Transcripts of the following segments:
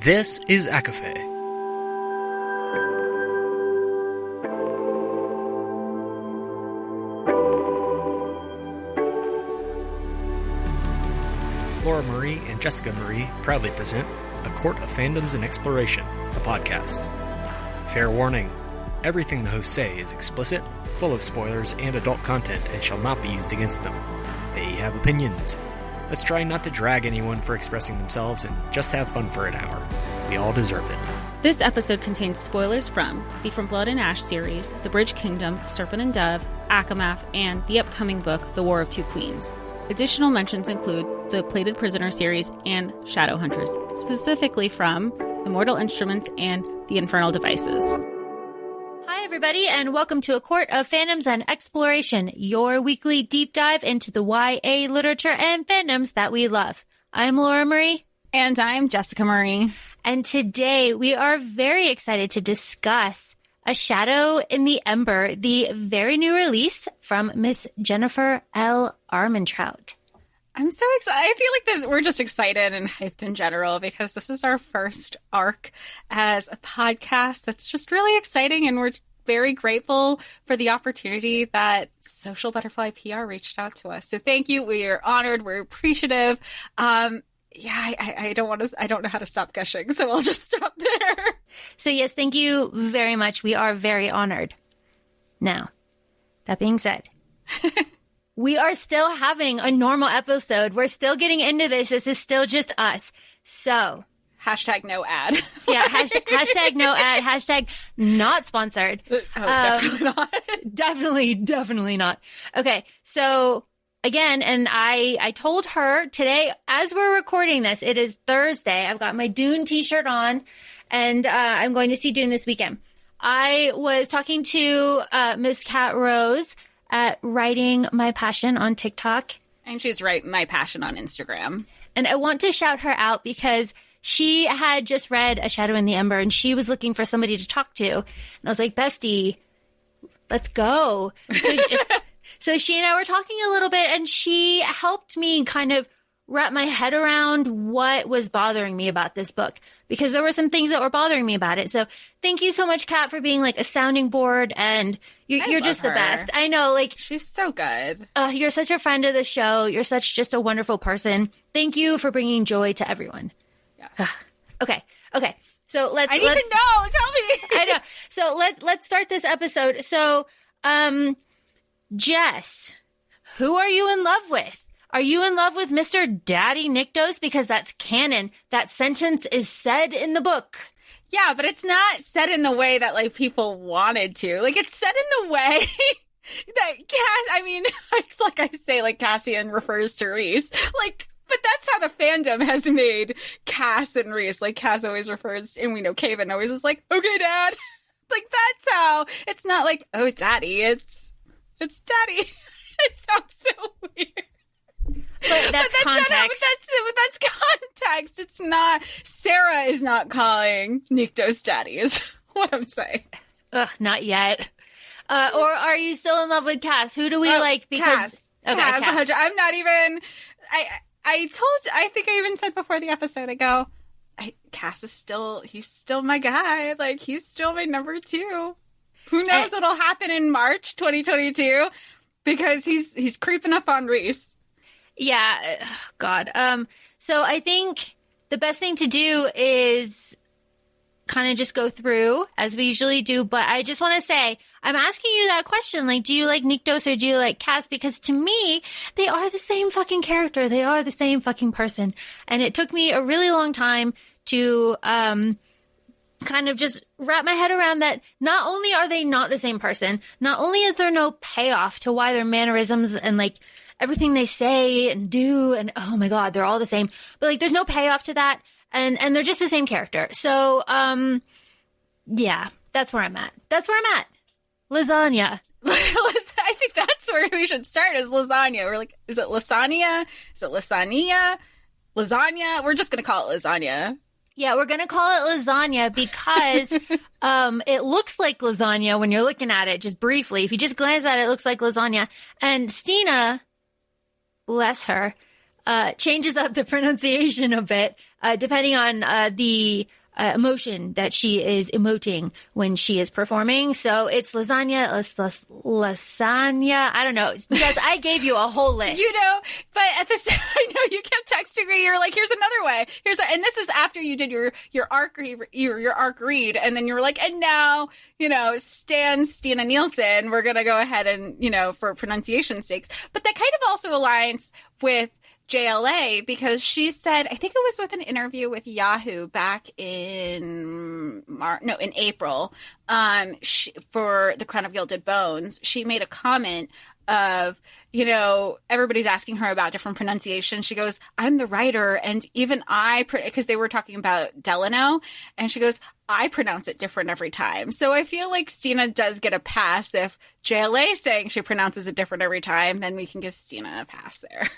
This is ACOFAE. Laura Marie and Jessica Marie proudly present A Court of Fandoms and Exploration, a podcast. Fair warning, everything the hosts say is explicit, full of spoilers and adult content and shall not be used against them. They have opinions. Let's try not to drag anyone for expressing themselves and just have fun for an hour. We all deserve it. This episode contains spoilers from the From Blood and Ash series, The Bridge Kingdom, Serpent Dove, ACOMAF, and the upcoming book, The War of Two Queens. Additional mentions include the Plated Prisoner series and Shadowhunters, specifically from The Mortal Instruments and the Infernal Devices. Hi, everybody, and welcome to A Court of Fandoms and Exploration, your weekly deep dive into the YA literature and fandoms that we love. I'm Laura Marie. And I'm Jessica Marie. And today we are very excited to discuss A Shadow in the Ember, the very new release from Miss Jennifer L. Armentrout. I'm so excited. I feel like we're just excited and hyped in general because this is our first arc as a podcast. That's just really exciting, and we're very grateful for the opportunity that Social Butterfly PR reached out to us. So thank you. We are honored. We're appreciative. I don't know how to stop gushing, so I'll just stop there. So yes, thank you very much. We are very honored. Now, that being said, we are still having a normal episode. We're still getting into this. This is still just us. So hashtag no ad. Yeah, hashtag no ad, hashtag not sponsored. Oh, definitely not. Definitely not. Okay, so again, and I told her today, as we're recording this, it is Thursday. I've got my Dune t-shirt on, and I'm going to see Dune this weekend. I was talking to Miss Kat Rose at Writing My Passion on TikTok. And she's Writing My Passion on Instagram. And I want to shout her out because she had just read A Shadow in the Ember, and she was looking for somebody to talk to. And I was like, bestie, let's go. So she and I were talking a little bit, and she helped me kind of wrap my head around what was bothering me about this book, because there were some things that were bothering me about it. So thank you so much, Kat, for being like a sounding board, and you're just the best. I know, like, she's so good. You're such a friend of the show. You're such just a wonderful person. Thank you for bringing joy to everyone. Yes. Okay. So let's to know. Tell me. I know. So let's start this episode. So, Jess, who are you in love with? Are you in love with Mr. Daddy Nyktos? Because that's canon. That sentence is said in the book. Yeah, but it's not said in the way that, like, people wanted to. Like, it's said in the way that it's like I say, like, Cassian refers to Rhys. Like, but that's how the fandom has made Cass and Rhys. Like, Cass always refers, and we know Kaven always is like, okay, Dad. Like, that's how. It's not like, oh, Daddy. It's Daddy. It sounds so weird. But that's context. But that's context. It's not. Sarah is not calling Nyktos Daddy, is what I'm saying. Ugh, not yet. Or are you still in love with Cass? Who do we like? Because Cass. I'm not even. I think I even said before the episode, I go, Cass is he's still my guy. Like, he's still my number 2. Who knows what'll happen in March 2022? Because he's creeping up on Rhys. Yeah, God. So I think the best thing to do is kind of just go through as we usually do. But I just want to say, I'm asking you that question. Like, do you like Nyktos or do you like Cass? Because to me, they are the same fucking character. They are the same fucking person. And it took me a really long time to kind of just wrap my head around that. Not only are they not the same person, not only is there no payoff to why their mannerisms and like everything they say and do, and oh my God, they're all the same, but like there's no payoff to that, and they're just the same character. So yeah, that's where I'm at. Lasagna. I think that's where we should start, is lasagna. We're like, is it Lasania? Is it Lasania? Lasagna? We're just gonna call it lasagna. Yeah, we're going to call it lasagna because it looks like lasagna when you're looking at it, just briefly. If you just glance at it, it looks like lasagna. And Stina, bless her, changes up the pronunciation a bit, depending on the emotion that she is emoting when she is performing. So it's lasagna, lasagna. I don't know. Jess, I gave you a whole list. But at the same, I know you kept texting me. You're like, "Here's another way. And this is after you did your arc read, and then you were like, and now Stina Nielsen. We're gonna go ahead and for pronunciation sakes. But that kind of also aligns with JLA, because she said, I think it was with an interview with Yahoo back in April, for the Crown of Gilded Bones, she made a comment of, everybody's asking her about different pronunciation. She goes, I'm the writer, and even because they were talking about Delano, and she goes, I pronounce it different every time. So I feel like Stina does get a pass. If JLA is saying she pronounces it different every time, then we can give Stina a pass there.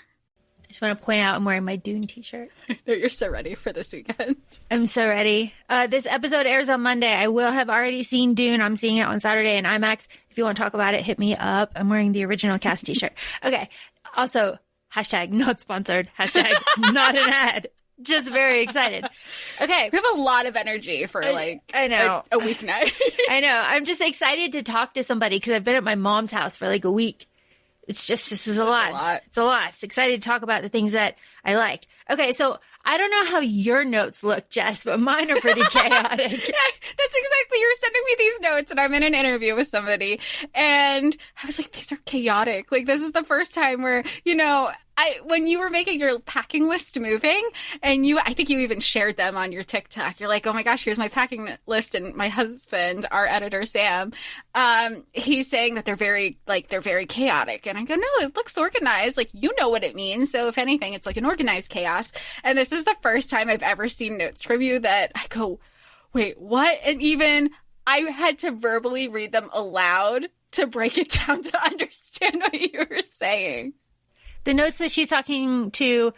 I just want to point out I'm wearing my Dune t-shirt. No, you're so ready for this weekend. I'm so ready. This episode airs on Monday. I will have already seen Dune. I'm seeing it on Saturday in IMAX. If you want to talk about it, hit me up. I'm wearing the original cast t-shirt. Okay. Also, hashtag not sponsored. Hashtag not an ad. Just very excited. Okay. We have a lot of energy for I know. a weeknight. I know. I'm just excited to talk to somebody because I've been at my mom's house for like a week. It's just, this is a lot. It's a lot. It's excited to talk about the things that I like. Okay, so I don't know how your notes look, Jess, but mine are pretty chaotic. Yeah, that's exactly. You're sending me these notes, and I'm in an interview with somebody, and I was like, these are chaotic. Like, this is the first time where, when you were making your packing list moving, and I think you even shared them on your TikTok. You're like, oh my gosh, here's my packing list. And my husband, our editor, Sam, he's saying that they're very chaotic. And I go, no, it looks organized. Like, you know what it means. So if anything, it's like an organized chaos. And this is the first time I've ever seen notes from you that I go, wait, what? And even I had to verbally read them aloud to break it down to understand what you were saying. The notes that she's talking to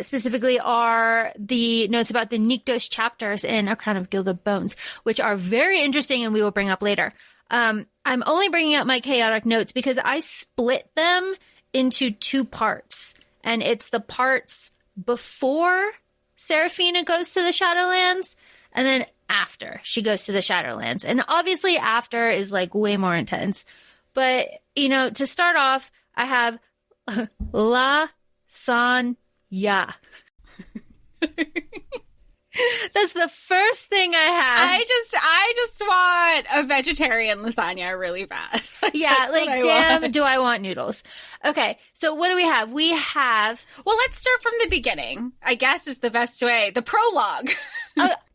specifically are the notes about the Nyktos chapters in A Crown of Gilded Bones, which are very interesting and we will bring up later. I'm only bringing up my chaotic notes because I split them into two parts. And it's the parts before Seraphina goes to the Shadowlands and then after she goes to the Shadowlands. And obviously after is like way more intense. But, to start off, I have Lasagna. That's the first thing I have. I just want a vegetarian lasagna really bad. Yeah, like, damn, do I want noodles? Okay, so what do we have? Well, let's start from the beginning, I guess is the best way. The prologue.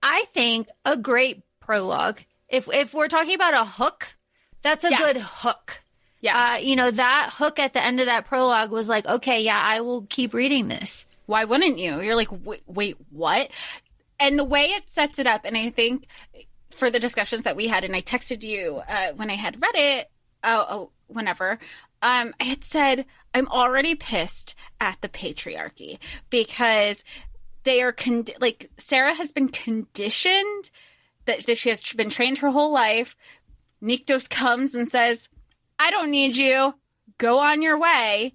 I think a great prologue. If we're talking about a hook, that's a good hook. Yes. That hook at the end of that prologue was like, okay, yeah, I will keep reading this. Why wouldn't you? You're like, wait, what? And the way it sets it up, and I think for the discussions that we had, and I texted you when I had read it, whenever, I had said, I'm already pissed at the patriarchy because they are, Sarah has been conditioned that she has been trained her whole life. Nyktos comes and says, I don't need you. Go on your way.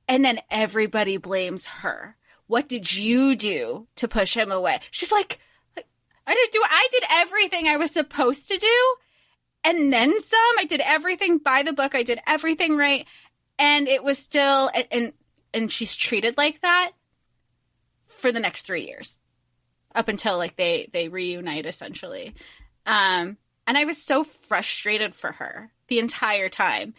And then everybody blames her. What did you do to push him away? She's like, I did everything I was supposed to do. And then some. I did everything by the book. I did everything right. And it was still, and she's treated like that for the next 3 years. Up until they reunite essentially. And I was so frustrated for her the entire time.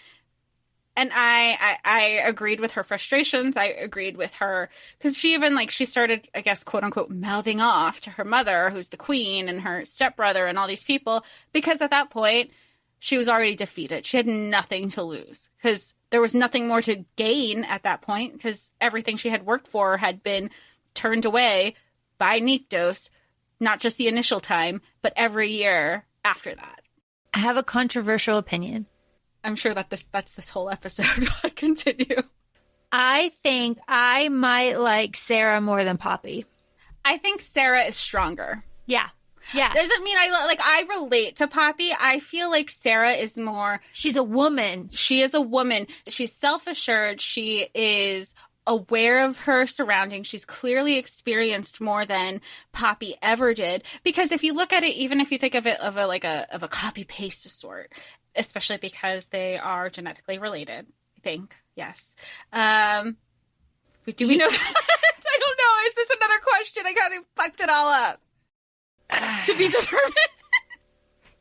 And I agreed with her frustrations. I agreed with her because she even she started, I guess, quote unquote, mouthing off to her mother, who's the queen, and her stepbrother and all these people, because at that point she was already defeated. She had nothing to lose because there was nothing more to gain at that point because everything she had worked for had been turned away by Nyktos, not just the initial time, but every year after that. I have a controversial opinion. I'm sure that that's this whole episode. Continue. I think I might like Sarah more than Poppy. I think Sarah is stronger. Yeah. Yeah. Doesn't mean I relate to Poppy. I feel like Sarah is more... She's a woman. She is a woman. She's self-assured. She is aware of her surroundings. She's clearly experienced more than Poppy ever did. Because if you look at it, even if you think of it of a copy paste of sort, especially because they are genetically related, I think. Yes. Do we know that? I don't know. Is this another question? I kind of fucked it all up. To be determined.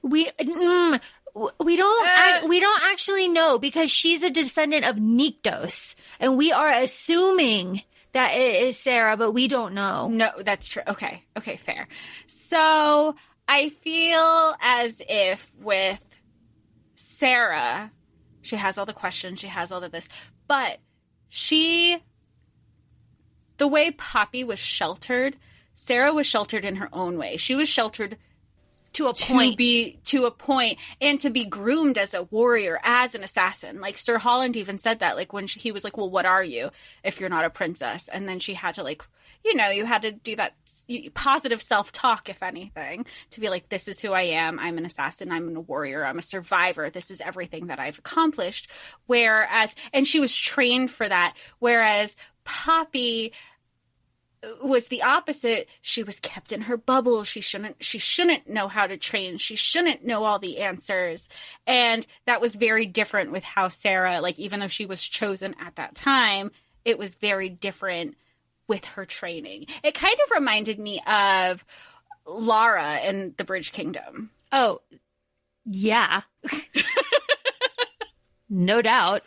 We don't actually know, because she's a descendant of Nyktos, and we are assuming that it is Sarah, but we don't know. No, that's true. Okay, fair. So I feel as if with Sarah, she has all the questions, she has all of this, but the way Poppy was sheltered, Sarah was sheltered in her own way. She was sheltered to a point, and to be groomed as a warrior, as an assassin. Like Sir Holland even said that, like when he was like, well, what are you if you're not a princess? And then she had to, like, you had to do that positive self-talk, if anything, to be like, this is who I am. I'm an assassin. I'm a warrior. I'm a survivor. This is everything that I've accomplished. And she was trained for that. Whereas Poppy was the opposite. She was kept in her bubble. She shouldn't know how to train. She shouldn't know all the answers. And that was very different with how Sarah, like, even though she was chosen at that time, it was very different with her training. It kind of reminded me of Lara in the Bridge Kingdom. Oh, yeah. No doubt.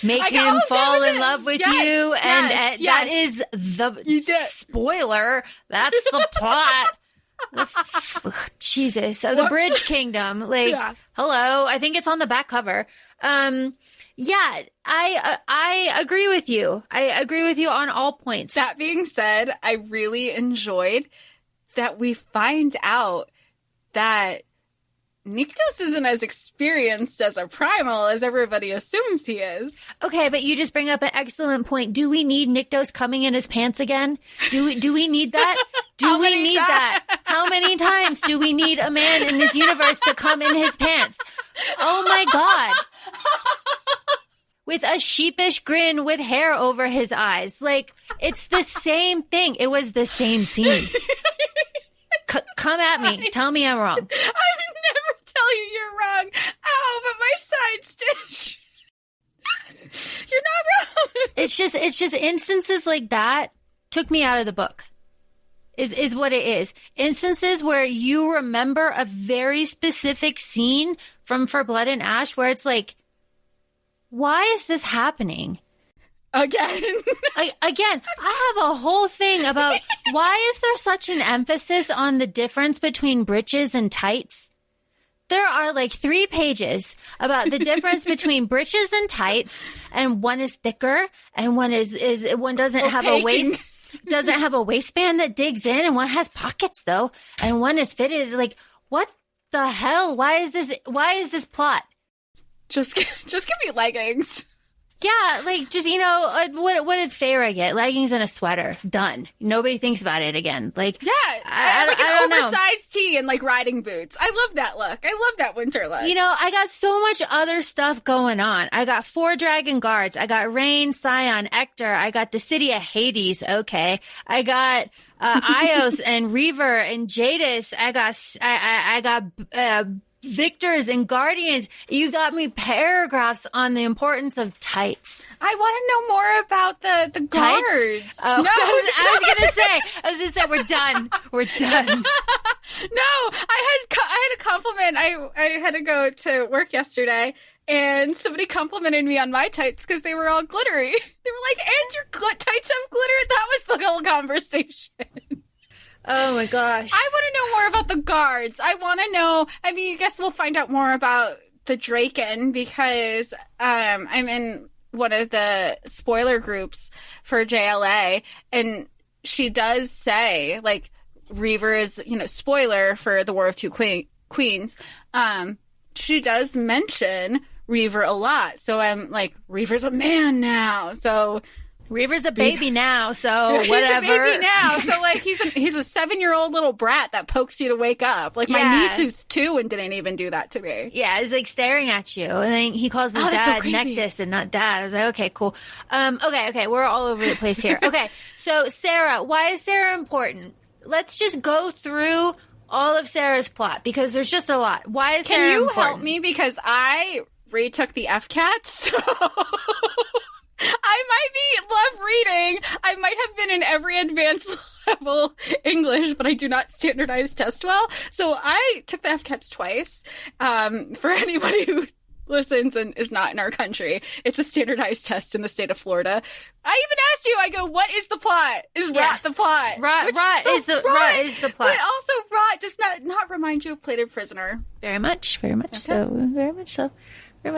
Make him fall in love with you, and that is the spoiler. That's the plot. Jesus. So the Bridge Kingdom, hello. I think it's on the back cover. Yeah, I agree with you. I agree with you on all points. That being said, I really enjoyed that we find out that Nyktos isn't as experienced as a primal as everybody assumes he is. Okay, but you just bring up an excellent point. Do we need Nyktos coming in his pants again? Do we need that? Do we need that? How many times do we need a man in this universe to come in his pants? Oh my God. With a sheepish grin with hair over his eyes. Like, it's the same thing. It was the same scene. Come at me. Tell me I'm wrong. I would never tell you you're wrong. Ow, but my side stitch. You're not wrong. It's just instances like that took me out of the book. Is what it is. Instances where you remember a very specific scene from For Blood and Ash where it's like, why is this happening? Again, I have a whole thing about why is there such an emphasis on the difference between breeches and tights? There are like 3 pages about the difference between breeches and tights, and one is thicker, and one one doesn't have a waistband that digs in, and one has pockets though, and one is fitted. Like, what the hell? Why is this plot? Just give me leggings. Yeah, like, just, what did Feyre get? Leggings and a sweater. Done. Nobody thinks about it again. Like, yeah, like an oversized tee and, like, riding boots. I love that look. I love that winter look. I got so much other stuff going on. I got 4 dragon guards. I got Rain, Scion, Ector. I got the city of Hades. Okay. I got Ios and Reaver and Jadis. I got Victors and Guardians. You got me paragraphs on the importance of tights. I want to know more about the guards. Oh, no, I was gonna say we're done. We're done. No, I had a compliment. I had to go to work yesterday, and somebody complimented me on my tights because they were all glittery. They were like, "And your tights have glitter." That was the whole conversation. Oh my gosh. I want to know more about the guards. I want to know, I guess we'll find out more about the Draken because I'm in one of the spoiler groups for JLA, and she does say, like, Reaver is, spoiler for the War of Two Queens. She does mention Reaver a lot. So I'm like, Reaver's a man now. So Reaver's a baby now, so whatever. He's a baby now, so like he's a 7-year-old little brat that pokes you to wake up. Like my niece who's 2 and didn't even do that to me. Yeah, he's like staring at you, and then he calls his dad Nyktos and not dad. I was like, okay, cool. Okay, we're all over the place here. Okay, so Sarah, why is Sarah important? Let's just go through all of Sarah's plot because there's just a lot. Why is Sarah important? Can you help me because I retook the FCAT, so I might be love reading. I might have been in every advanced level English, but I do not standardize test well. So I took the FCATs twice. For anybody who listens and is not in our country, it's a standardized test in the state of Florida. I even asked you, I go, what is the plot? Is rot the plot? Rot is the plot. But also rot does not remind you of Plated Prisoner. Very much so. Very much so. Did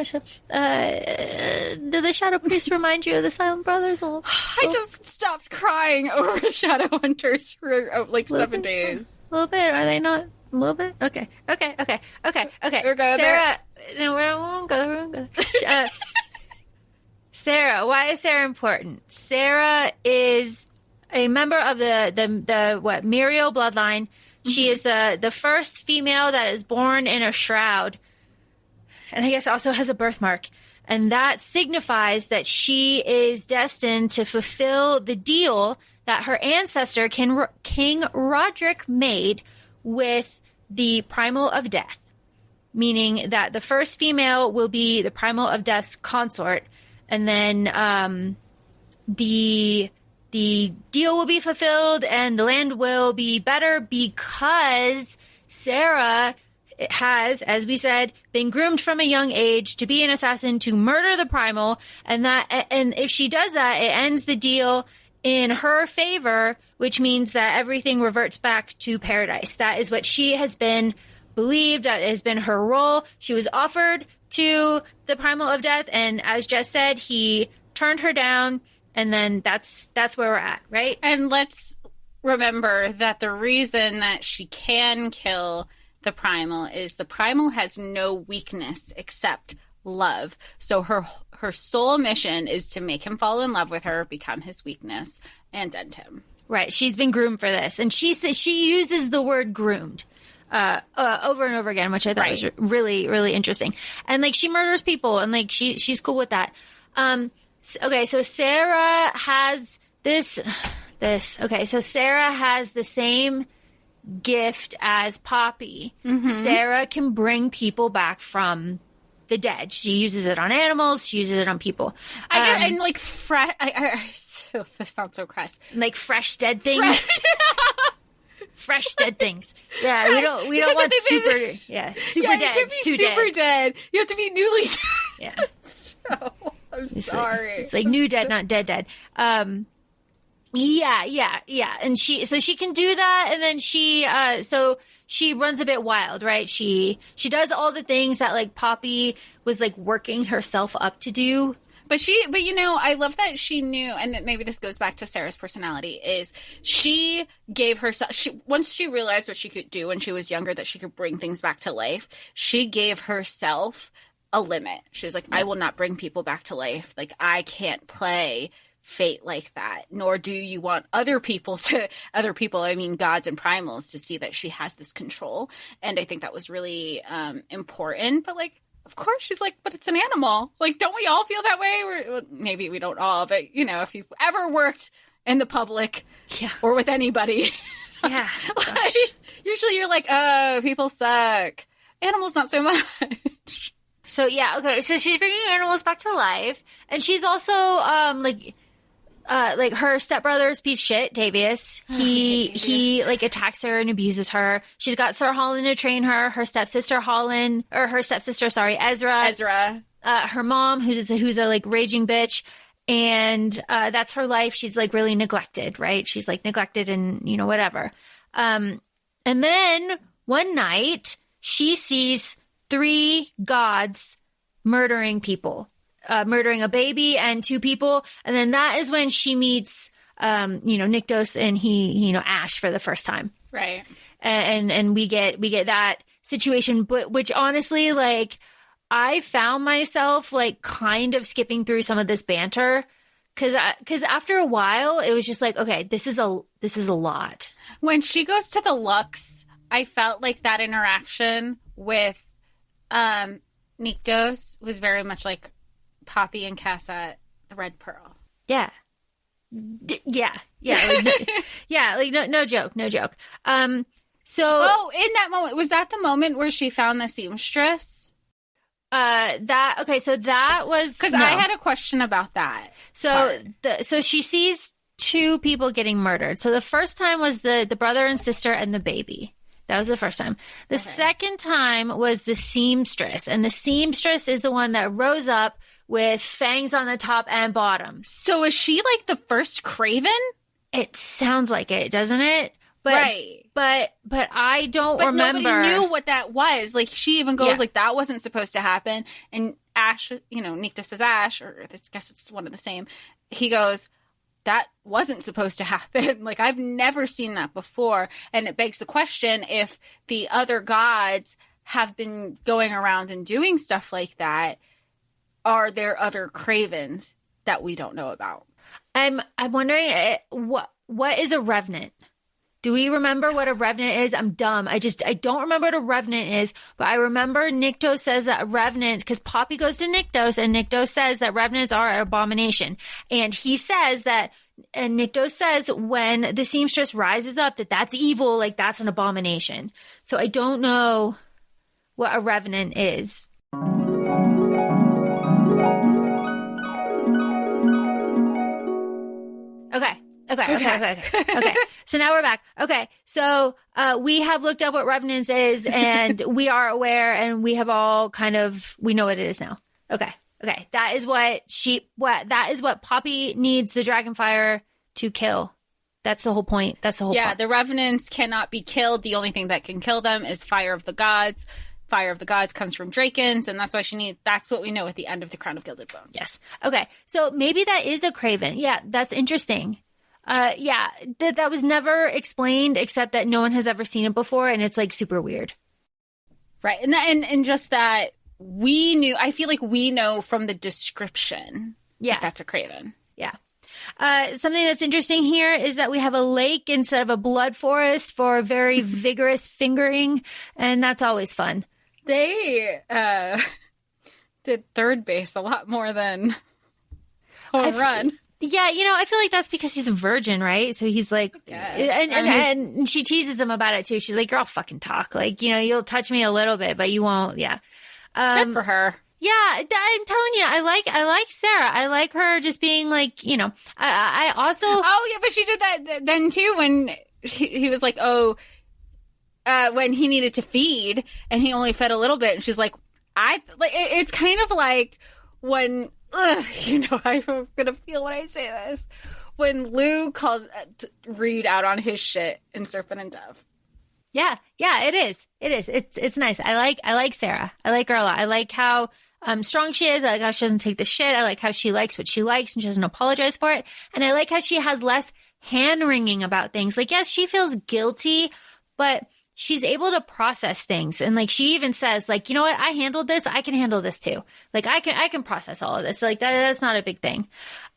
the Shadow Priest remind you of the Silent Brothers? I just stopped crying over Shadowhunters for like 7 days. A little bit. Are they not? A little bit? Okay. We're going Sarah, no, we won't go there. Sarah, why is Sarah important? Sarah is a member of the Muriel bloodline. She is the first female that is born in a shroud. And I guess also has a birthmark. And that signifies that she is destined to fulfill the deal that her ancestor, King Roderick, made with the Primal of Death. Meaning that the first female will be the Primal of Death's consort. And then the deal will be fulfilled and the land will be better because Sarah has, as we said, been groomed from a young age to be an assassin, to murder the Primal, and if she does that, it ends the deal in her favor, which means that everything reverts back to paradise. That is what she has been believed, that has been her role. She was offered to the Primal of Death, and as Jess said, he turned her down, and then that's where we're at, right? And let's remember that the reason that she can kill the Primal is the Primal has no weakness except love. So her sole mission is to make him fall in love with her, become his weakness, and end him. Right. She's been groomed for this. And she uses the word groomed over and over again, which I thought was really, really interesting. And like she murders people and like she's cool with that. Okay, so Sarah has this. Okay, so Sarah has the same gift as Poppy. Mm-hmm. Sarah can bring people back from the dead. She uses it on animals. She uses it on people. And like fresh. This sounds so crass. Like fresh dead things. Fresh dead things. Yeah, we don't want super dead. You can't be super dead. You have to be newly dead. Yeah. So, I'm sorry. It's like new dead, not dead. Yeah. And she can do that, and then she runs a bit wild, right? She does all the things that like Poppy was like working herself up to do. But you know, I love that she knew, and that maybe this goes back to Sarah's personality, is she gave herself, once she realized what she could do when she was younger, that she could bring things back to life, she gave herself a limit. She was like, I will not bring people back to life. Like, I can't play fate like that, nor do you want other people, I mean gods and primals, to see that she has this control. And I think that was really important. But like, of course she's like, but it's an animal. Like, don't we all feel that way? Well, maybe we don't all, but you know, if you've ever worked in the public or with anybody, like, usually you're like, oh, people suck. Animals, not so much. So yeah, okay. So she's bringing animals back to life, and she's also like her stepbrother's piece of shit, Davius. He like attacks her and abuses her. She's got Sir Holland to train her. Her stepsister Ezra. Her mom, who's a like raging bitch, and that's her life. She's like really neglected, right? She's like neglected and you know whatever. And then one night she sees 3 gods murdering people. Murdering a baby and 2 people. And then that is when she meets, Nyktos and Ash for the first time. Right. And we get that situation, but which honestly, like, I found myself like kind of skipping through some of this banter Cause after a while it was just like, okay, this is a lot. When she goes to the Lux, I felt like that interaction with Nyktos was very much like Poppy and Cass at the Red Pearl. Yeah. Yeah. Like, no joke. So in that moment, was that the moment where she found the seamstress? So that was because I had a question about that. So she sees two people getting murdered. So the first time was the brother and sister and the baby. That was the first time. The second time was the seamstress, and the seamstress is the one that rose up with fangs on the top and bottom. So is she like the first Craven? It sounds like it, doesn't it? But, right. But I don't remember. Nobody knew what that was. Like, she even goes like, that wasn't supposed to happen. And Ash, Nyktos says Ash, or I guess it's one of the same. He goes, that wasn't supposed to happen. Like, I've never seen that before. And it begs the question if the other gods have been going around and doing stuff like that. Are there other Cravens that we don't know about? I'm wondering what is a revenant? Do we remember what a revenant is? I'm dumb. I don't remember what a revenant is, but I remember Nyktos says that revenant, because Poppy goes to Nyktos and Nyktos says that revenants are an abomination. And he says that, and Nyktos says when the seamstress rises up, that's evil, like that's an abomination. So I don't know what a revenant is. Okay. So now we're back. Okay. So we have looked up what revenants is, and we are aware, and we have all we know what it is now. Okay. That is what Poppy needs the Dragonfire to kill. That's the whole point. That's the whole point. The revenants cannot be killed. The only thing that can kill them is fire of the gods. Fire of the gods comes from Drakens, and that's why that's what we know at the end of the Crown of Gilded Bones. Yes. Okay. So maybe that is a Craven. Yeah, that's interesting. That was never explained, except that no one has ever seen it before, and it's like super weird. Right. And just that I feel like we know from the description that that's a Craven. Yeah. Something that's interesting here is that we have a lake instead of a blood forest for very vigorous fingering, and that's always fun. They did third base a lot more than home run. Yeah, I feel like that's because he's a virgin, right? So he's like, and she teases him about it too. She's like, "Girl, fucking talk. Like, you'll touch me a little bit, but you won't." Yeah. Good for her. Yeah, I'm telling you, I like Sarah. I like her just being like, I also. Oh yeah, but she did that then too when he was like, when he needed to feed and he only fed a little bit, and she's like, it's kind of like when. I'm gonna feel when I say this. When Lou called Reed out on his shit in Serpent and Dove. Yeah, it is. It's nice. I like Sarah. I like her a lot. I like how strong she is. I like how she doesn't take the shit. I like how she likes what she likes and she doesn't apologize for it. And I like how she has less hand-wringing about things. Like, yes, she feels guilty, but she's able to process things. And like, she even says like, you know what? I handled this. I can handle this too. Like I can process all of this. Like that's not a big thing.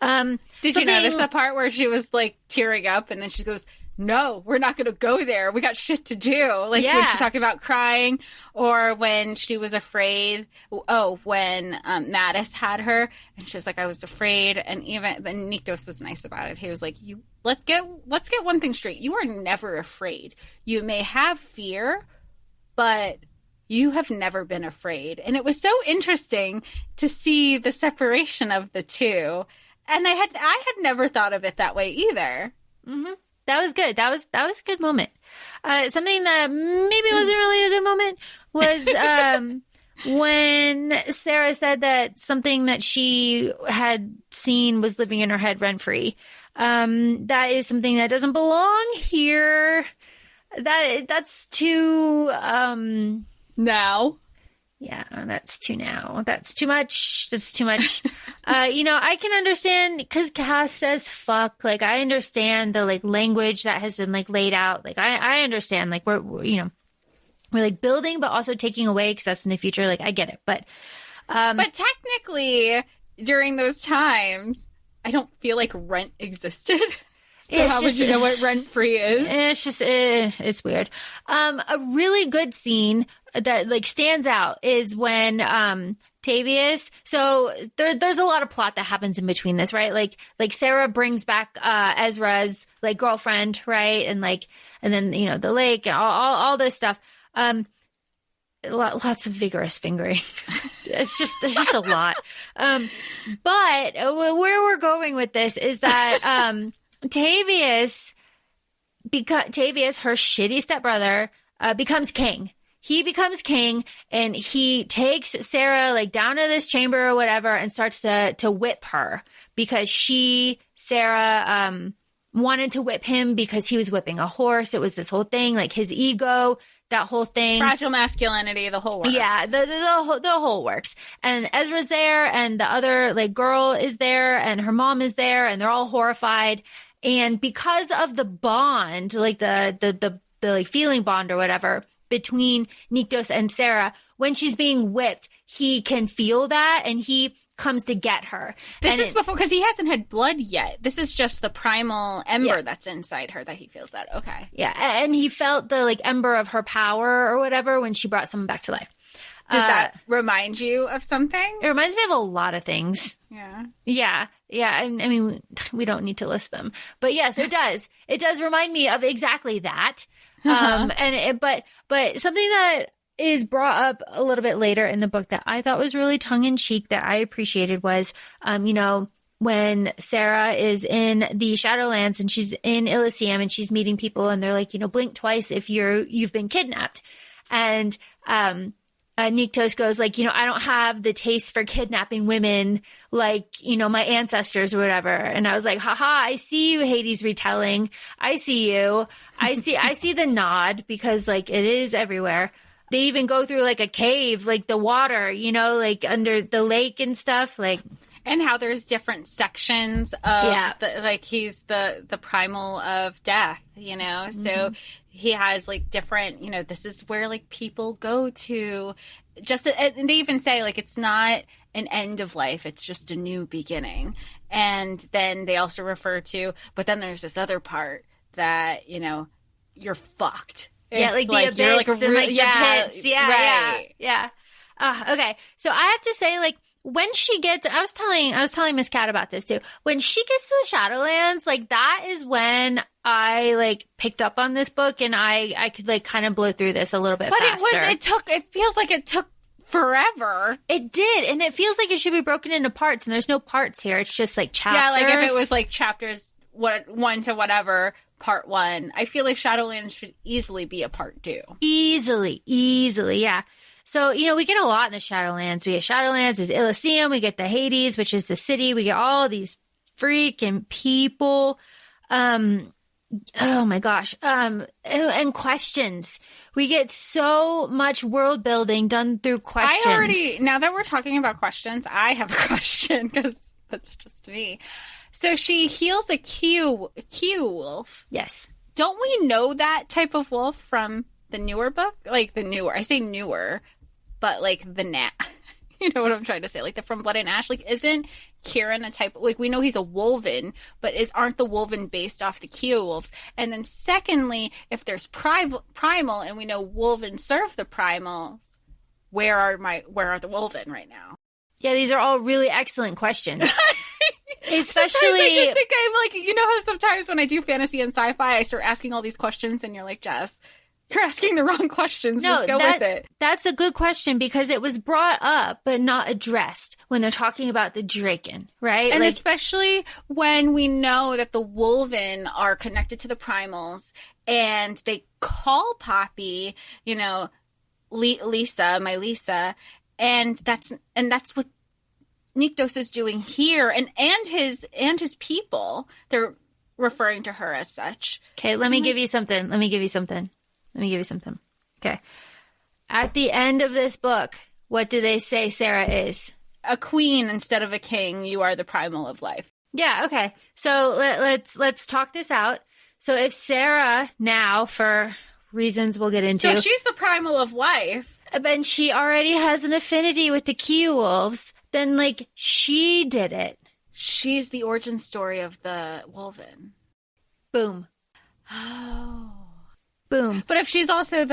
Did you notice the part where she was like tearing up and then she goes, "No, we're not going to go there. We got shit to do." Like when she's talking about crying, or when she was afraid. When Mattis had her and she was like, "I was afraid." But Nyktos was nice about it. He was like, let's get one thing straight. You are never afraid. You may have fear, but you have never been afraid. And it was so interesting to see the separation of the two. And I had never thought of it that way either. Mm-hmm. That was good. That was a good moment. Something that maybe wasn't really a good moment was when Sarah said that something that she had seen was living in her head rent free. That is something that doesn't belong here. That's too now. Yeah, that's too now. That's too much. That's too much. I can understand because Cass says fuck. Like, I understand the like language that has been like laid out. Like, I understand. Like, we're like building, but also taking away because that's in the future. Like, I get it. But technically, during those times, I don't feel like rent existed. So It's how would just- you know what rent-free is? It's just, it's weird. A really good scene that like stands out is when, Tavius. So there's a lot of plot that happens in between this, right? Like Sarah brings back, Ezra's like girlfriend, right? And then, you know, the lake and all this stuff. Lots of vigorous fingering. There's just a lot. But where we're going with this is that, Tavius, her shitty stepbrother, becomes king. He becomes king and he takes Sarah like down to this chamber or whatever and starts to whip her because Sarah, wanted to whip him because he was whipping a horse. It was this whole thing, like his ego, that whole thing. Fragile masculinity, the whole works. Yeah, the whole works. And Ezra's there and the other like girl is there and her mom is there and they're all horrified. And because of the bond, like the like feeling bond or whatever between Nyktos and Sarah, when she's being whipped, he can feel that and he comes to get her. This is before, because he hasn't had blood yet. This is just the primal ember that's inside her that he feels that. Okay. Yeah. And he felt the like ember of her power or whatever when she brought someone back to life. Does that remind you of something? It reminds me of a lot of things. Yeah. Yeah. Yeah. I mean, we don't need to list them, but yes, it does. It does remind me of exactly that. But something that is brought up a little bit later in the book that I thought was really tongue in cheek that I appreciated was, you know, when Sarah is in the Shadowlands and she's in Elysium and she's meeting people and they're like, you know, blink twice if you've been kidnapped. And, Nyktos goes like, you know, I don't have the taste for kidnapping women like, you know, my ancestors or whatever. And I was like, haha, I see you, Hades retelling. I see you. I see the nod because like it is everywhere. They even go through like a cave, like the water, you know, like under the lake and stuff, like. And how there's different sections of he's the primal of death, you know? Mm-hmm. So he has like different, you know, this is where like people go to and they even say like, it's not an end of life. It's just a new beginning. And then they also refer to, but then there's this other part that, you know, you're fucked. Yeah. Like the abyss you're like and like the pits. Yeah. Right. Yeah. Okay. So I have to say like, when she gets, I was telling Miss Cat about this too. When she gets to the Shadowlands, like that is when I like picked up on this book and I could like kind of blow through this a little bit faster. It feels like it took forever. It did. And it feels like it should be broken into parts and there's no parts here. It's just like chapters. Yeah. Like if it was like chapters, one to whatever, part one, I feel like Shadowlands should easily be a part two. Easily. Yeah. So, you know, we get a lot in the Shadowlands. We get Shadowlands, there's Elysium, we get the Hades, which is the city. We get all these freaking people. Oh my gosh. And questions. We get so much world building done through questions. Now that we're talking about questions, I have a question because that's just me. So she heals a Q wolf. Yes. Don't we know that type of wolf from the newer book? Like the newer, I say newer, but like the you know what I'm trying to say? Like the From Blood and Ash, like isn't Kieran a type, like we know he's a Wolven, but aren't the Wolven based off the Keo wolves? And then secondly, if there's primal and we know Wolven serve the primals, where are the Wolven right now? Yeah, these are all really excellent questions. Especially, sometimes I just think I'm like, you know how sometimes when I do fantasy and sci-fi, I start asking all these questions and you're like, Jess, you're asking the wrong questions. No, just go with it. That's a good question because it was brought up but not addressed when they're talking about the Draken, right? And like, especially when we know that the Wolven are connected to the primals and they call Poppy, you know, Lisa, my Lisa, and that's what Nyktos is doing here, and his people. They're referring to her as such. Okay, let me give you something. Okay. At the end of this book, what do they say Sarah is? A queen instead of a king. You are the primal of life. Yeah, okay. So let's talk this out. So if Sarah now, for reasons we'll get into. So she's the primal of life. And she already has an affinity with the Key Wolves, then like she did it. She's the origin story of the Wolven. Boom. Oh. Boom. But if she's also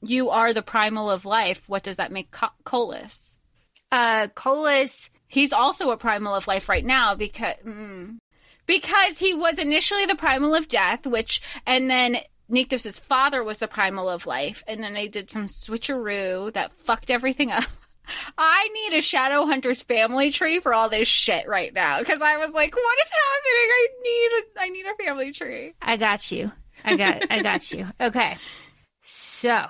you are the primal of life, what does that make Colas? Colas. He's also a primal of life right now because he was initially the primal of death, and then Nyktos' father was the primal of life, and then they did some switcheroo that fucked everything up. I need a Shadowhunters family tree for all this shit right now, because I was like, what is happening? I need a family tree. I got you. I got you. Okay. So.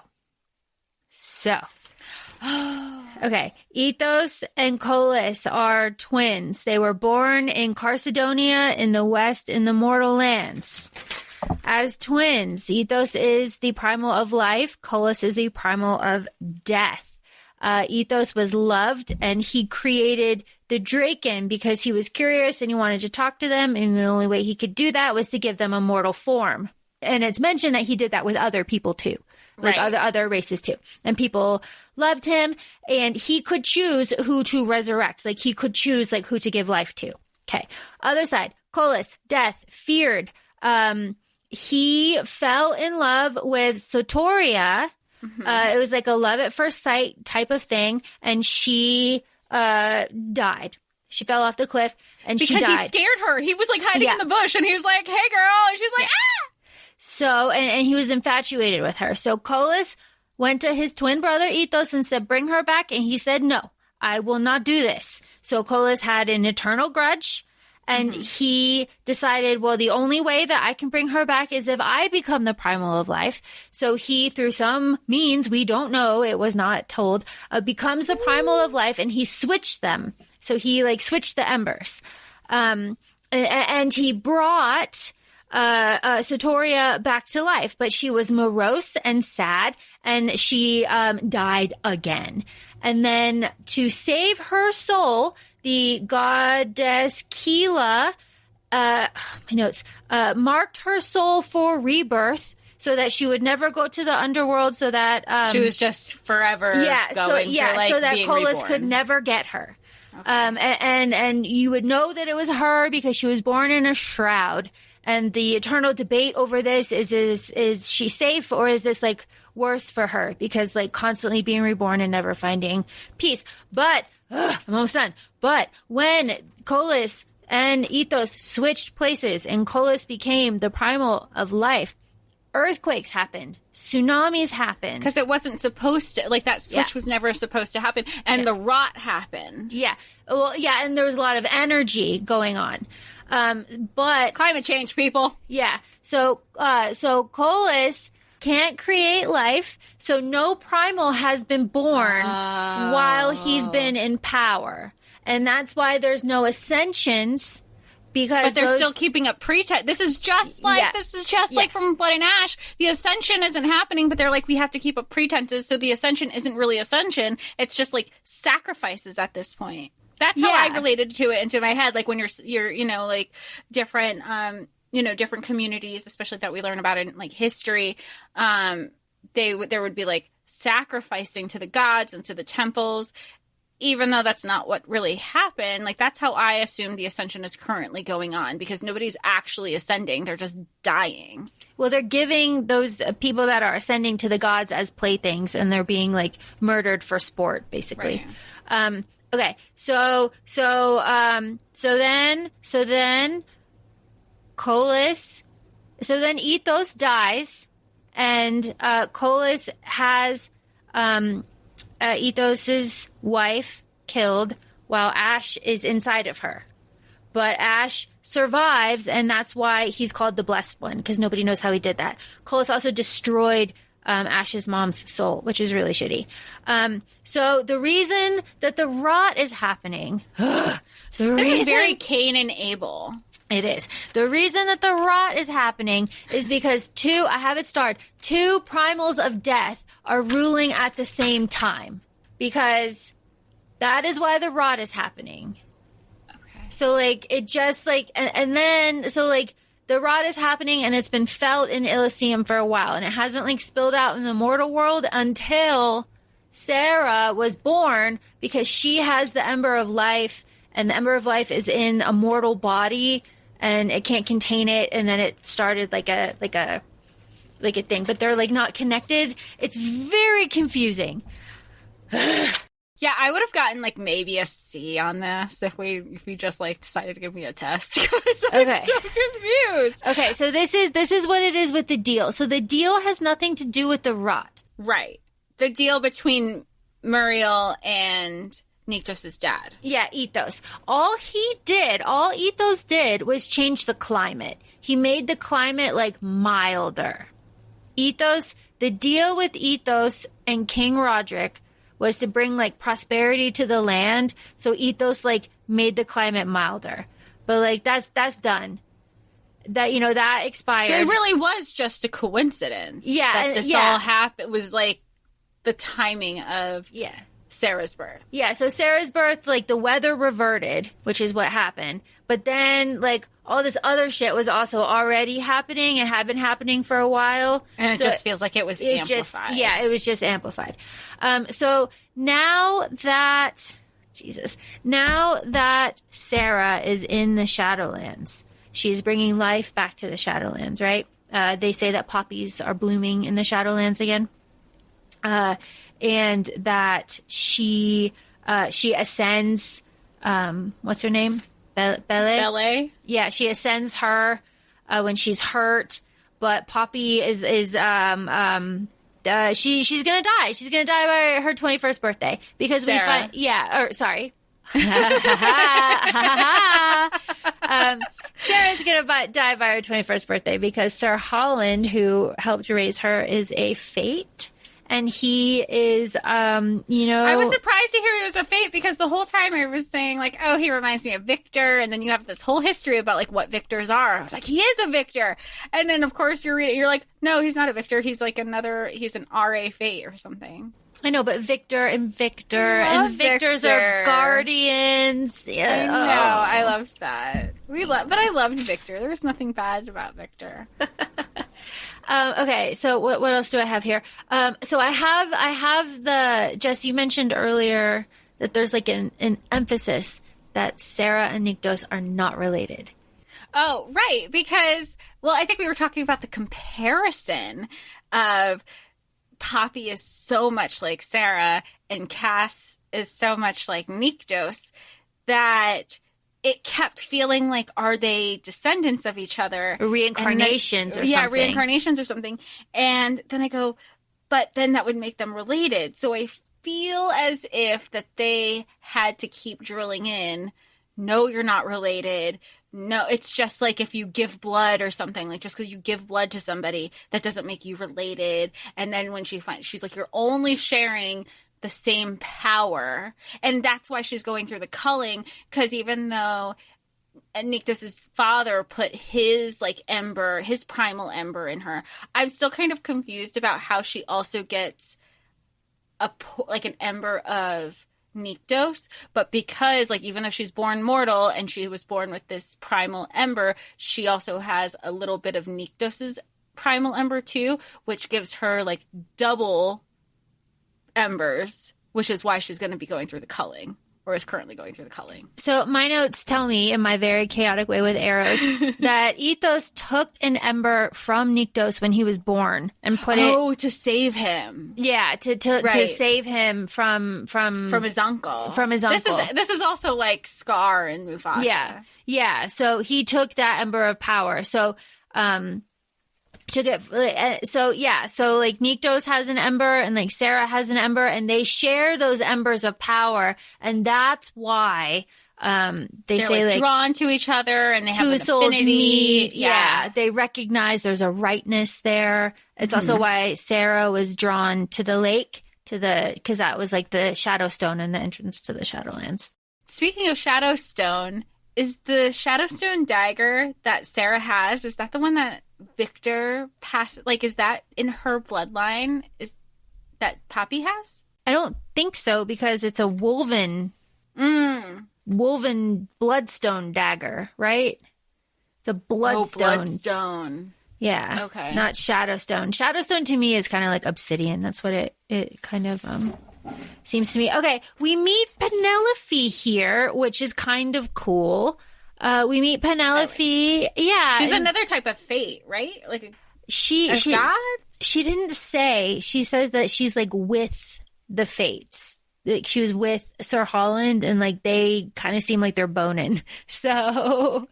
Okay. Ethos and Colas are twins. They were born in Carcedonia in the west in the mortal lands. As twins, Ethos is the primal of life. Colas is the primal of death. Ethos was loved, and he created the Draken because he was curious and he wanted to talk to them, and the only way he could do that was to give them a mortal form. And it's mentioned that he did that with other people too, like other races too. And people loved him, and he could choose who to resurrect. Like he could choose like who to give life to. Okay. Other side, Colas, death, feared. He fell in love with Sotoria. Mm-hmm. It was like a love at first sight type of thing, and she died. She fell off the cliff, and she died. Because he scared her. He was like hiding in the bush, and he was like, "Hey, girl," and she's like, "Ah!" So, and he was infatuated with her. So Colas went to his twin brother Ethos and said, "Bring her back," and he said, "No, I will not do this." So Colas had an eternal grudge. And he decided, well, the only way that I can bring her back is if I become the primal of life. So he, through some means, we don't know, it was not told, becomes the primal of life, and he switched them. So he switched the embers. And he brought Sotoria back to life, but she was morose and sad, and she died again. And then to save her soul, the goddess Keela, marked her soul for rebirth so that she would never go to the underworld, so that she was just forever so that Colas reborn. could never get her. Okay. And you would know that it was her because she was born in a shroud. And the eternal debate over this is she safe, or is this worse for her because constantly being reborn and never finding peace? But I'm almost done. But when Colas and Ethos switched places and Colas became the primal of life, earthquakes happened, tsunamis happened. Because it wasn't supposed to, that switch was never supposed to happen. And the rot happened. Yeah. Well, yeah, and there was a lot of energy going on. But climate change, people. Yeah. So Colas can't create life, so no primal has been born while he's been in power. And that's why there's no ascensions, because but they're still keeping up pretense. This is just like from Blood and Ash. The ascension isn't happening, but they're we have to keep up pretenses, so the ascension isn't really ascension. It's just sacrifices at this point. That's how I related to it into my head. When you're different different communities, especially that we learn about in history, there would be sacrificing to the gods and to the temples, even though that's not what really happened. That's how I assume the ascension is currently going on, because nobody's actually ascending. They're just dying. Well, they're giving those people that are ascending to the gods as playthings, and they're being murdered for sport, basically. Right. Okay. So then Colas, so then Ethos dies, and Colas has Ethos's wife killed while Ash is inside of her. But Ash survives, and that's why he's called the Blessed One, because nobody knows how he did that. Colas also destroyed Ash's mom's soul, which is really shitty. So the reason that the rot is happening, this is very Cain and Abel. It is. The reason that the rot is happening is because two primals of death are ruling at the same time. Because that is why the rot is happening. Okay. So, it just, and then, so, the rot is happening, and it's been felt in Elysium for a while, and it hasn't, spilled out in the mortal world until Sarah was born, because she has the Ember of Life, and the Ember of Life is in a mortal body, and it can't contain it, and then it started like a thing, but they're like not connected. It's very confusing. Yeah, I would have gotten like maybe a C on this if we just like decided to give me a test. I'm so confused. Okay, so this is what it is with the deal. So the deal has nothing to do with the rod. Right. The deal between Muriel and Nyktos' dad. Yeah, Ethos. All Ethos did was change the climate. He made the climate like milder. Ethos, the deal with Ethos and King Roderick was to bring like prosperity to the land. So Ethos like made the climate milder. But like that's done. That, you know, that expired. So it really was just a coincidence. Yeah. That this all happened. It was like the timing of Sarah's birth. Yeah, so Sarah's birth, like, the weather reverted, which is what happened. But then, like, all this other shit was also already happening and had been happening for a while. And it just feels like it was amplified. It was just amplified. So now that Sarah is in the Shadowlands, she's bringing life back to the Shadowlands, right? They say that poppies are blooming in the Shadowlands again. And that she ascends, what's her name? Bele? Yeah, she ascends her, when she's hurt, but Poppy is she's gonna die. She's gonna die by her 21st birthday because Sarah. Sarah's gonna die by her 21st birthday because Sir Holland, who helped raise her, is a fate. And he is, I was surprised to hear he was a fate because the whole time I was saying, like, oh, he reminds me of Victor. And then you have this whole history about, like, what Victors are. I was like, he is a Victor. And then, of course, you're like, no, he's not a Victor. He's like he's an RA fate or something. I know, but Victor and Victors are guardians. Yeah. I know. I loved that. But I loved Victor. There was nothing bad about Victor. Okay, so what else do I have here? So I have Jess, you mentioned earlier that there's like an emphasis that Sarah and Nyktos are not related. Oh, right, because, well, I think we were talking about the comparison of Poppy is so much like Sarah and Cass is so much like Nyktos that it kept feeling like, are they descendants of each other? Reincarnations or something. Yeah, reincarnations or something. And then I go, but then that would make them related. So I feel as if that they had to keep drilling in, no, you're not related. No, it's just like if you give blood or something, like just because you give blood to somebody, that doesn't make you related. And then when she's like, you're only sharing the same power. And that's why she's going through the culling, because even though Nyktos' father put his like ember, his primal ember in her, I'm still kind of confused about how she also gets an ember of Nyktos, but because like even though she's born mortal and she was born with this primal ember, she also has a little bit of Nyktos' primal ember too, which gives her like double embers, which is why she's going to be going through the culling, or is currently going through the culling. So my notes tell me, in my very chaotic way with arrows, that Ethos took an ember from Nyktos when he was born and put to save him. Yeah, to save him from his uncle. From his uncle. This is also like Scar and Mufasa. Yeah. So he took that ember of power. So like Nyktos has an ember and like Sarah has an ember, and they share those embers of power, and that's why they're say like drawn to each other and they have two an souls affinity. Meet. Yeah, they recognize there's a rightness there. It's also why Sarah was drawn to the lake, because that was like the Shadowstone and the entrance to the Shadowlands. Speaking of Shadowstone, is the Shadowstone dagger that Sarah has, is that the one that Victor passed? Like, is that in her bloodline? Is that Poppy has? I don't think so, because it's a woven bloodstone dagger, right? It's a bloodstone. Oh, bloodstone. Yeah. Okay. Not Shadowstone. Shadowstone to me is kind of like obsidian. That's what it kind of Seems to me. Okay, we meet Penelope here, which is kind of cool. We meet Penelope. Yeah. She's another type of fate, right? Like a she god? She didn't say. She says that she's like with the fates. Like she was with Sir Holland, and like they kind of seem like they're boning. So,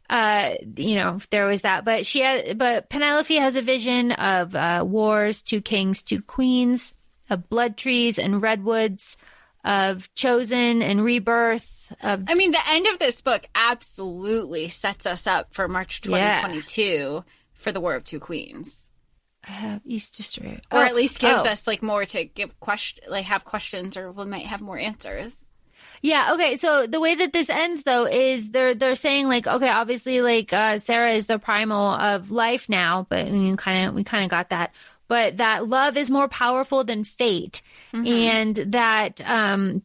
there was that. But Penelope has a vision of wars, 2 kings, 2 queens, of blood trees and redwoods, of chosen and rebirth. I mean, the end of this book absolutely sets us up for March 2022 for the War of 2 Queens. East District, or at least gives us like more to have questions, or we might have more answers. Yeah. Okay. So the way that this ends, though, is they're saying like, okay, obviously, like Sarah is the primal of life now, but we kind of got that. But that love is more powerful than fate, and that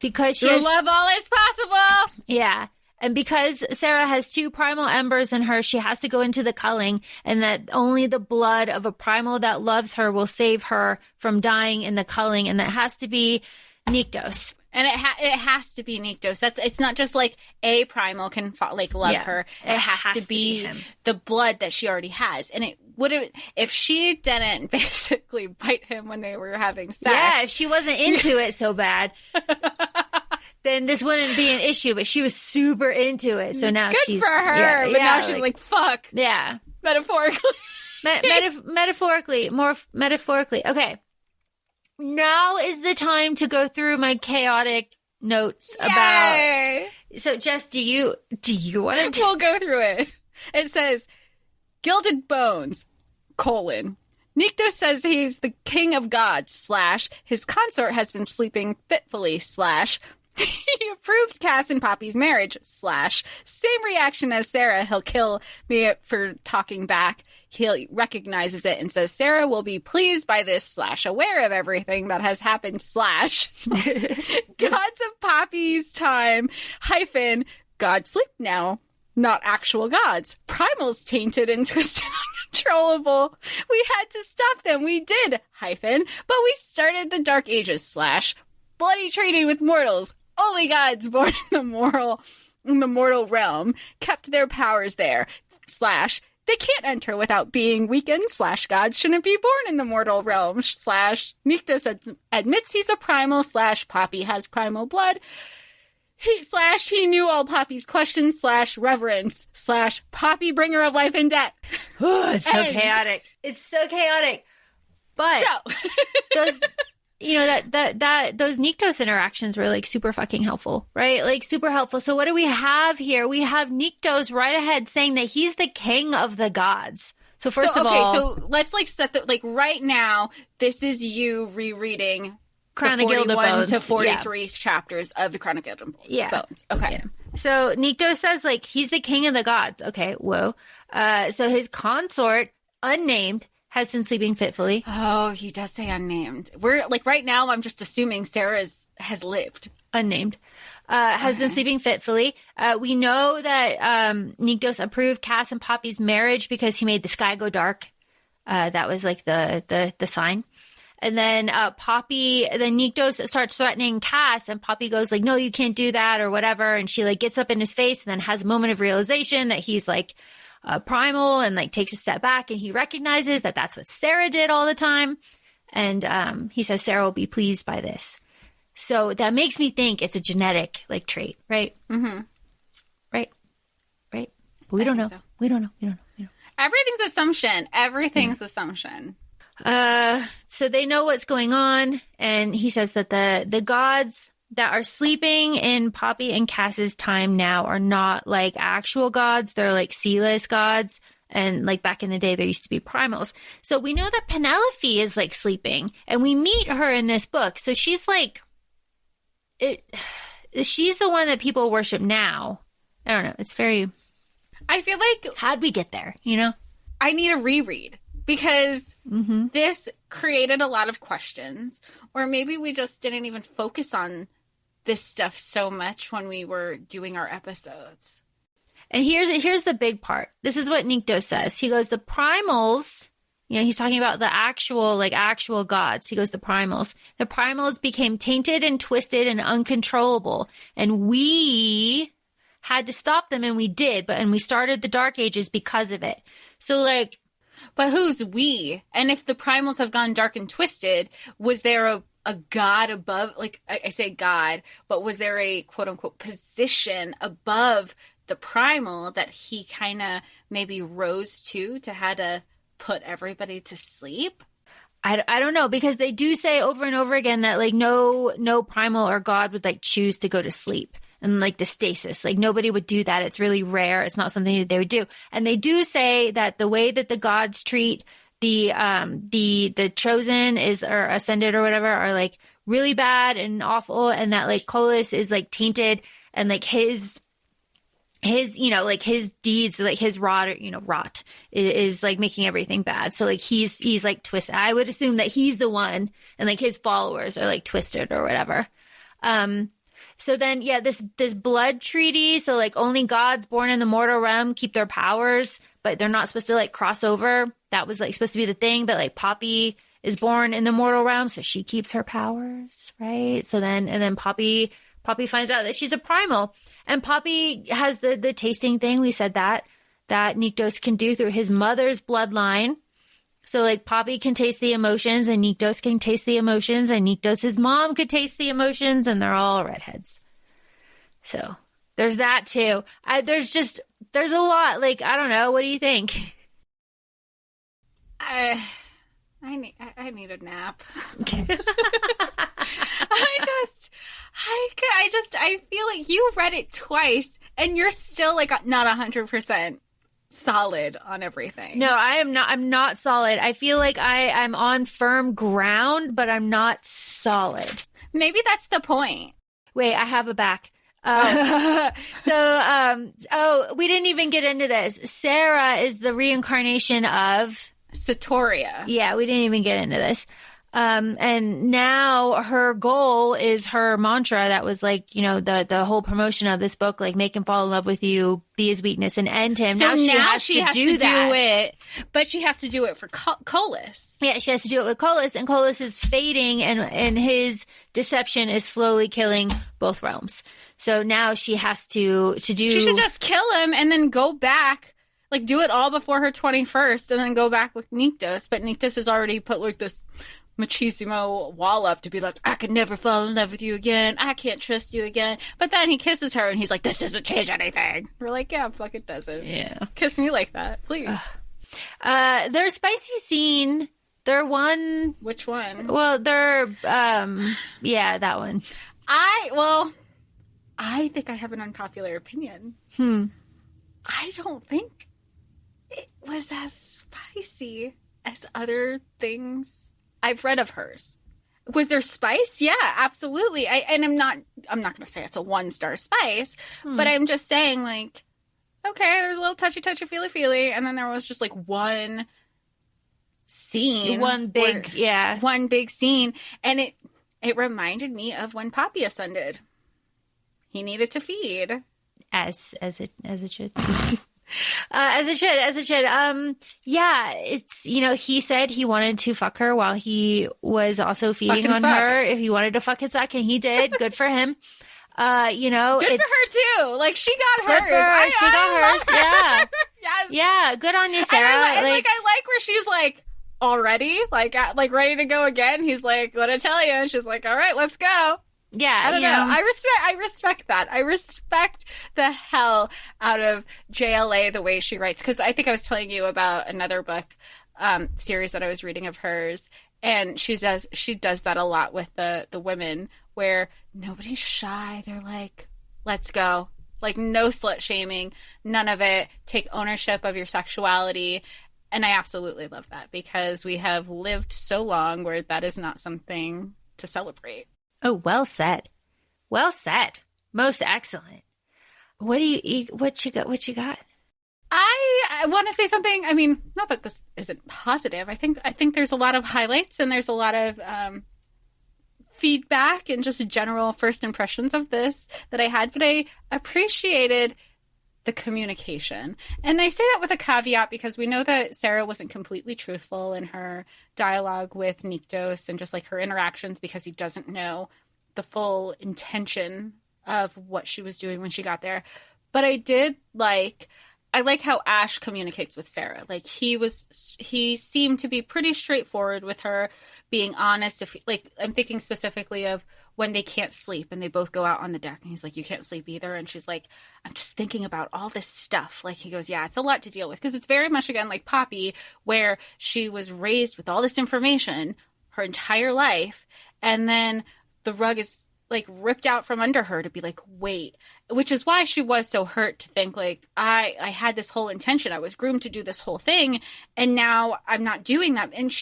because she has, love all is possible. Yeah. And because Sarah has 2 primal embers in her, she has to go into the culling, and that only the blood of a primal that loves her will save her from dying in the culling, and that has to be Nyktos. And it has to be Nyktos. It's not just like a primal can love her. It has to be the blood that she already has. And it would have, if she didn't basically bite him when they were having sex. Yeah, if she wasn't into it so bad. Then this wouldn't be an issue, but she was super into it. So now she's... Good for her. But now she's like, fuck. Yeah. Metaphorically. More metaphorically. Okay. Now is the time to go through my chaotic notes about... So, Jess, do you want to... We'll go through it. It says, Gilded Bones, : Nyktos says he's the king of gods, / his consort has been sleeping fitfully, / he approved Cass and Poppy's marriage, / same reaction as Sarah, he'll kill me for talking back. He recognizes it and says Sarah will be pleased by this, / aware of everything that has happened, / gods of Poppy's time, - God sleep now, not actual gods. Primals tainted and twisted uncontrollable. We had to stop them. We did, - but we started the Dark Ages, / bloody treaty with mortals. Only gods born in the mortal realm kept their powers there, / they can't enter without being weakened, / gods shouldn't be born in the mortal realm, / Nyktos admits he's a primal, / Poppy has primal blood. He knew all Poppy's questions, / reverence, / Poppy bringer of life and death. Oh, it's so chaotic. It's so chaotic. But those, those Nyktos interactions were like super fucking helpful, right? Like super helpful. So what do we have here? We have Nyktos right ahead saying that he's the king of the gods. So first of all, so let's like set the right now. This is you rereading Crown of Gilded Bones to 43 chapters of the Crown of Gilded Bones. Okay. Yeah. So Nyktos says like he's the king of the gods. Okay. Whoa. So his consort, unnamed, has been sleeping fitfully. Oh, he does say unnamed. We're like right now. I'm just assuming Sarah has lived. Unnamed. Has been sleeping fitfully. We know that Nyktos approved Cass and Poppy's marriage because he made the sky go dark. That was like the sign. And then then Nyktos starts threatening Cass, and Poppy goes like, no, you can't do that or whatever. And she like gets up in his face and then has a moment of realization that he's like primal and like takes a step back, and he recognizes that that's what Sarah did all the time. And he says Sarah will be pleased by this. So that makes me think it's a genetic like trait, right? Mm-hmm. Right. But we don't know. So. We don't know. Everything's assumption. So they know what's going on, and he says that the gods that are sleeping in Poppy and Cass's time now are not like actual gods. They're like sealess gods. And like back in the day, there used to be primals. So we know that Penelope is like sleeping, and we meet her in this book. So she's like, she's the one that people worship now. I don't know. It's very, I feel like, how'd we get there? You know, I need a reread. Because this created a lot of questions, or maybe we just didn't even focus on this stuff so much when we were doing our episodes. And here's the big part. This is what Nyktos says. He goes, the primals, he's talking about the actual gods. He goes, the primals. The primals became tainted and twisted and uncontrollable. And we had to stop them, and we did. And we started the Dark Ages because of it. So, like... But who's we? And if the primals have gone dark and twisted, was there a god above... Like, I say god, but was there a quote-unquote position above the primal that he kind of maybe rose to how to put everybody to sleep? I don't know, because they do say over and over again that like no primal or god would like choose to go to sleep and like the stasis. Like nobody would do that. It's really rare. It's not something that they would do. And they do say that the way that the gods treat the chosen or ascended or whatever are like really bad and awful, and that like Kolis is like tainted, and like his like his deeds, like his rot is like making everything bad. So like he's like twisted. I would assume that he's the one, and like his followers are like twisted or whatever. So then, yeah, this blood treaty. So like only gods born in the mortal realm keep their powers, but they're not supposed to like cross over. That was like supposed to be the thing. But like Poppy is born in the mortal realm, so she keeps her powers, right? So then Poppy finds out that she's a primal. And Poppy has the tasting thing. We said that Nyktos can do through his mother's bloodline. So like Poppy can taste the emotions, and Nyktos can taste the emotions, and Nyktos' mom could taste the emotions, and they're all redheads. So there's that too. There's a lot. Like, I don't know. What do you think? I need a nap. I feel like you read it twice and you're still like not 100% solid on everything. No, I'm not solid. I feel like I'm on firm ground, but I'm not solid. Maybe that's the point. Wait, I have a back. We didn't even get into this. Sarah is the reincarnation of Satoria. Yeah, we didn't even get into this. And now her goal is her mantra that was like, the whole promotion of this book, like make him fall in love with you, be his weakness, and end him. So now she has to do it, but she has to do it for Kolis. Yeah, she has to do it with Kolis, and Kolis is fading, and his deception is slowly killing both realms. So now she has to do... She should just kill him and then go back, like do it all before her 21st, and then go back with Nyktos. But Nyktos has already put like this machismo wall up to be like, I could never fall in love with you again. I can't trust you again. But then he kisses her and he's like, this doesn't change anything. We're like, yeah, fuck it doesn't. Yeah. Kiss me like that, please. Their spicy scene. They're one. Which one? Well, they're, yeah, that one. I think I have an unpopular opinion. I don't think it was as spicy as other things I've read of hers. Was there spice? Yeah, absolutely. I'm not going to say it's a 1-star spice, but I'm just saying like, okay, there's a little touchy, feely, and then there was just like one scene. One big scene. And it reminded me of when Poppy ascended. He needed to feed. As it should. As it should. Yeah, it's, he said he wanted to fuck her while he was also feeding on her. If he wanted to fucking suck, and he did. Good for him. Good for her too. Like, she got hers. Good for her. She got hers. Yeah. Yes. Yeah. Good on you, Sarah. I like where she's like, already? Like ready to go again? He's like, what I tell you? And she's like, all right, let's go. Yeah, I don't know. I respect that. I respect the hell out of JLA the way she writes, because I think I was telling you about another book series that I was reading of hers, and she does that a lot with the women, where nobody's shy. They're like, let's go. Like, no slut shaming, none of it. Take ownership of your sexuality. And I absolutely love that, because we have lived so long where that is not something to celebrate. Oh, well said. Well said. Most excellent. What do you eat? What you got? I want to say something. I mean, not that this isn't positive. I think there's a lot of highlights, and there's a lot of feedback and just general first impressions of this that I had. But I appreciated the communication. And I say that with a caveat because we know that Sarah wasn't completely truthful in her dialogue with Nyktos and just like her interactions because he doesn't know the full intention of what she was doing when she got there. But I like how Ash communicates with Sarah. Like he seemed to be pretty straightforward with her, being honest. I'm thinking specifically of when they can't sleep and they both go out on the deck and he's like, you can't sleep either. And she's like, I'm just thinking about all this stuff. Like he goes, yeah, it's a lot to deal with. Because it's very much again, like Poppy, where she was raised with all this information her entire life. And then the rug is like ripped out from under her to be like, wait, which is why she was so hurt to think like, I had this whole intention. I was groomed to do this whole thing. And now I'm not doing that. And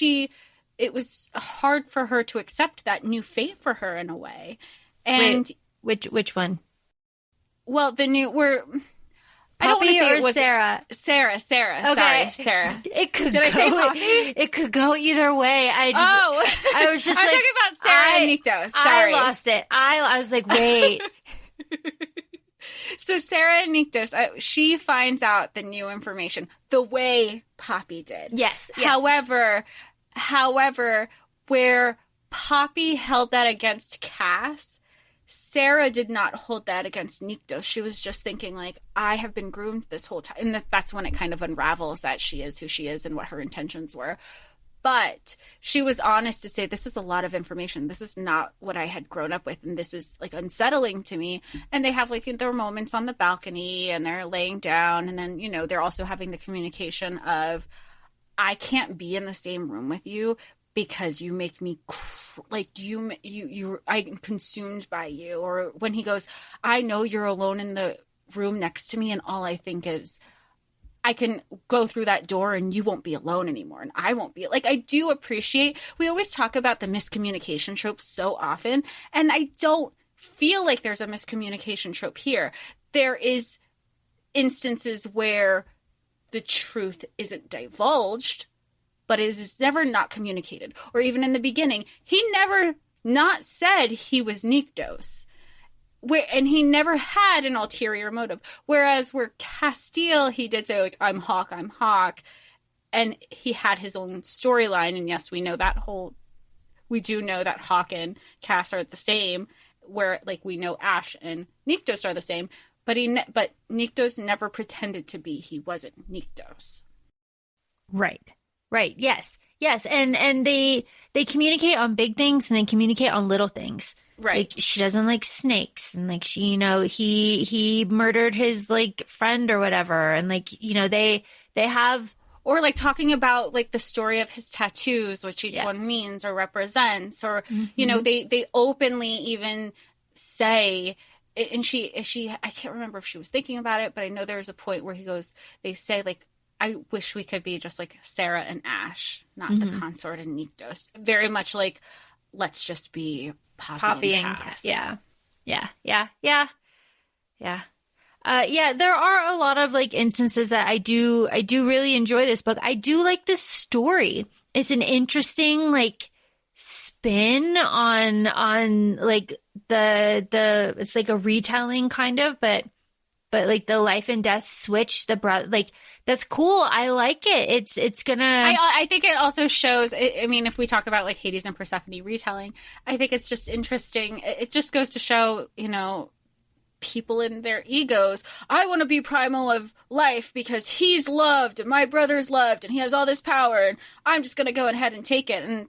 it was hard for her to accept that new fate for her in a way. And wait, which one? Well, the new I don't want to Poppy say or it was Sarah? Sarah. Okay. Sorry, Sarah. Did I say Poppy? It could go either way. I was just I'm like, talking about Sarah and Nyktos. Sorry. I lost it. I was like, wait. So Sarah and Nyktos, she finds out the new information the way Poppy did. Yes. However, where Poppy held that against Cass, Sarah did not hold that against Nyktos. She was just thinking like, I have been groomed this whole time. And that's when it kind of unravels that she is who she is and what her intentions were. But she was honest to say, this is a lot of information. This is not what I had grown up with. And this is like unsettling to me. And they have like their moments on the balcony and they're laying down. And then, they're also having the communication of, I can't be in the same room with you because you make me I'm consumed by you. Or when he goes, I know you're alone in the room next to me. And all I think is, I can go through that door and you won't be alone anymore. And I won't be like, I do appreciate, we always talk about the miscommunication trope so often. And I don't feel like there's a miscommunication trope here. There is instances where the truth isn't divulged, but it is never not communicated. Or even in the beginning, he never not said he was Nyktos. And he never had an ulterior motive. Whereas where Casteel, he did say, like, I'm Hawk. And he had his own storyline. And yes, we do know that Hawk and Cass are the same, where, like, we know Ash and Nyktos are the same. But Nyktos never pretended to be. He wasn't Nyktos. Right. Yes. And they communicate on big things and they communicate on little things. Right. Like, she doesn't like snakes, and like she, he murdered his like friend or whatever, and like, they have, or like talking about like the story of his tattoos, which each one means or represents, or they openly even say. And she I can't remember if she was thinking about it, but I know there's a point where they say like, I wish we could be just like Sarah and Ash, not the consort and Nyktos. Very much like, let's just be Poppy and Cass. Yeah. There are a lot of like instances that I do really enjoy this book. I do like this story. It's an interesting like spin on like the it's like a retelling kind of, but like the life and death switch, the brother, like, that's cool. I like it. It's gonna. I think it also shows. I mean, if we talk about like Hades and Persephone retelling, I think it's just interesting. It just goes to show, people in their egos. I want to be primal of life because he's loved and my brother's loved and he has all this power and I'm just going to go ahead and take it. And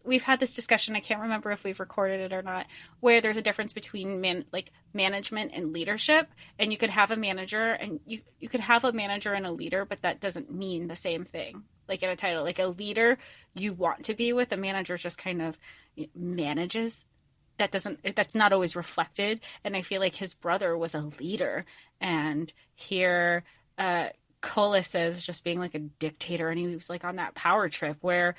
we've had this discussion. I can't remember if we've recorded it or not, where there's a difference between management and leadership. And you could have a manager and you could have a manager and a leader, but that doesn't mean the same thing. Like in a title, like a leader you want to be with, a manager just kind of manages. That's not always reflected. And I feel like his brother was a leader, and here Colas is just being like a dictator, and he was like on that power trip where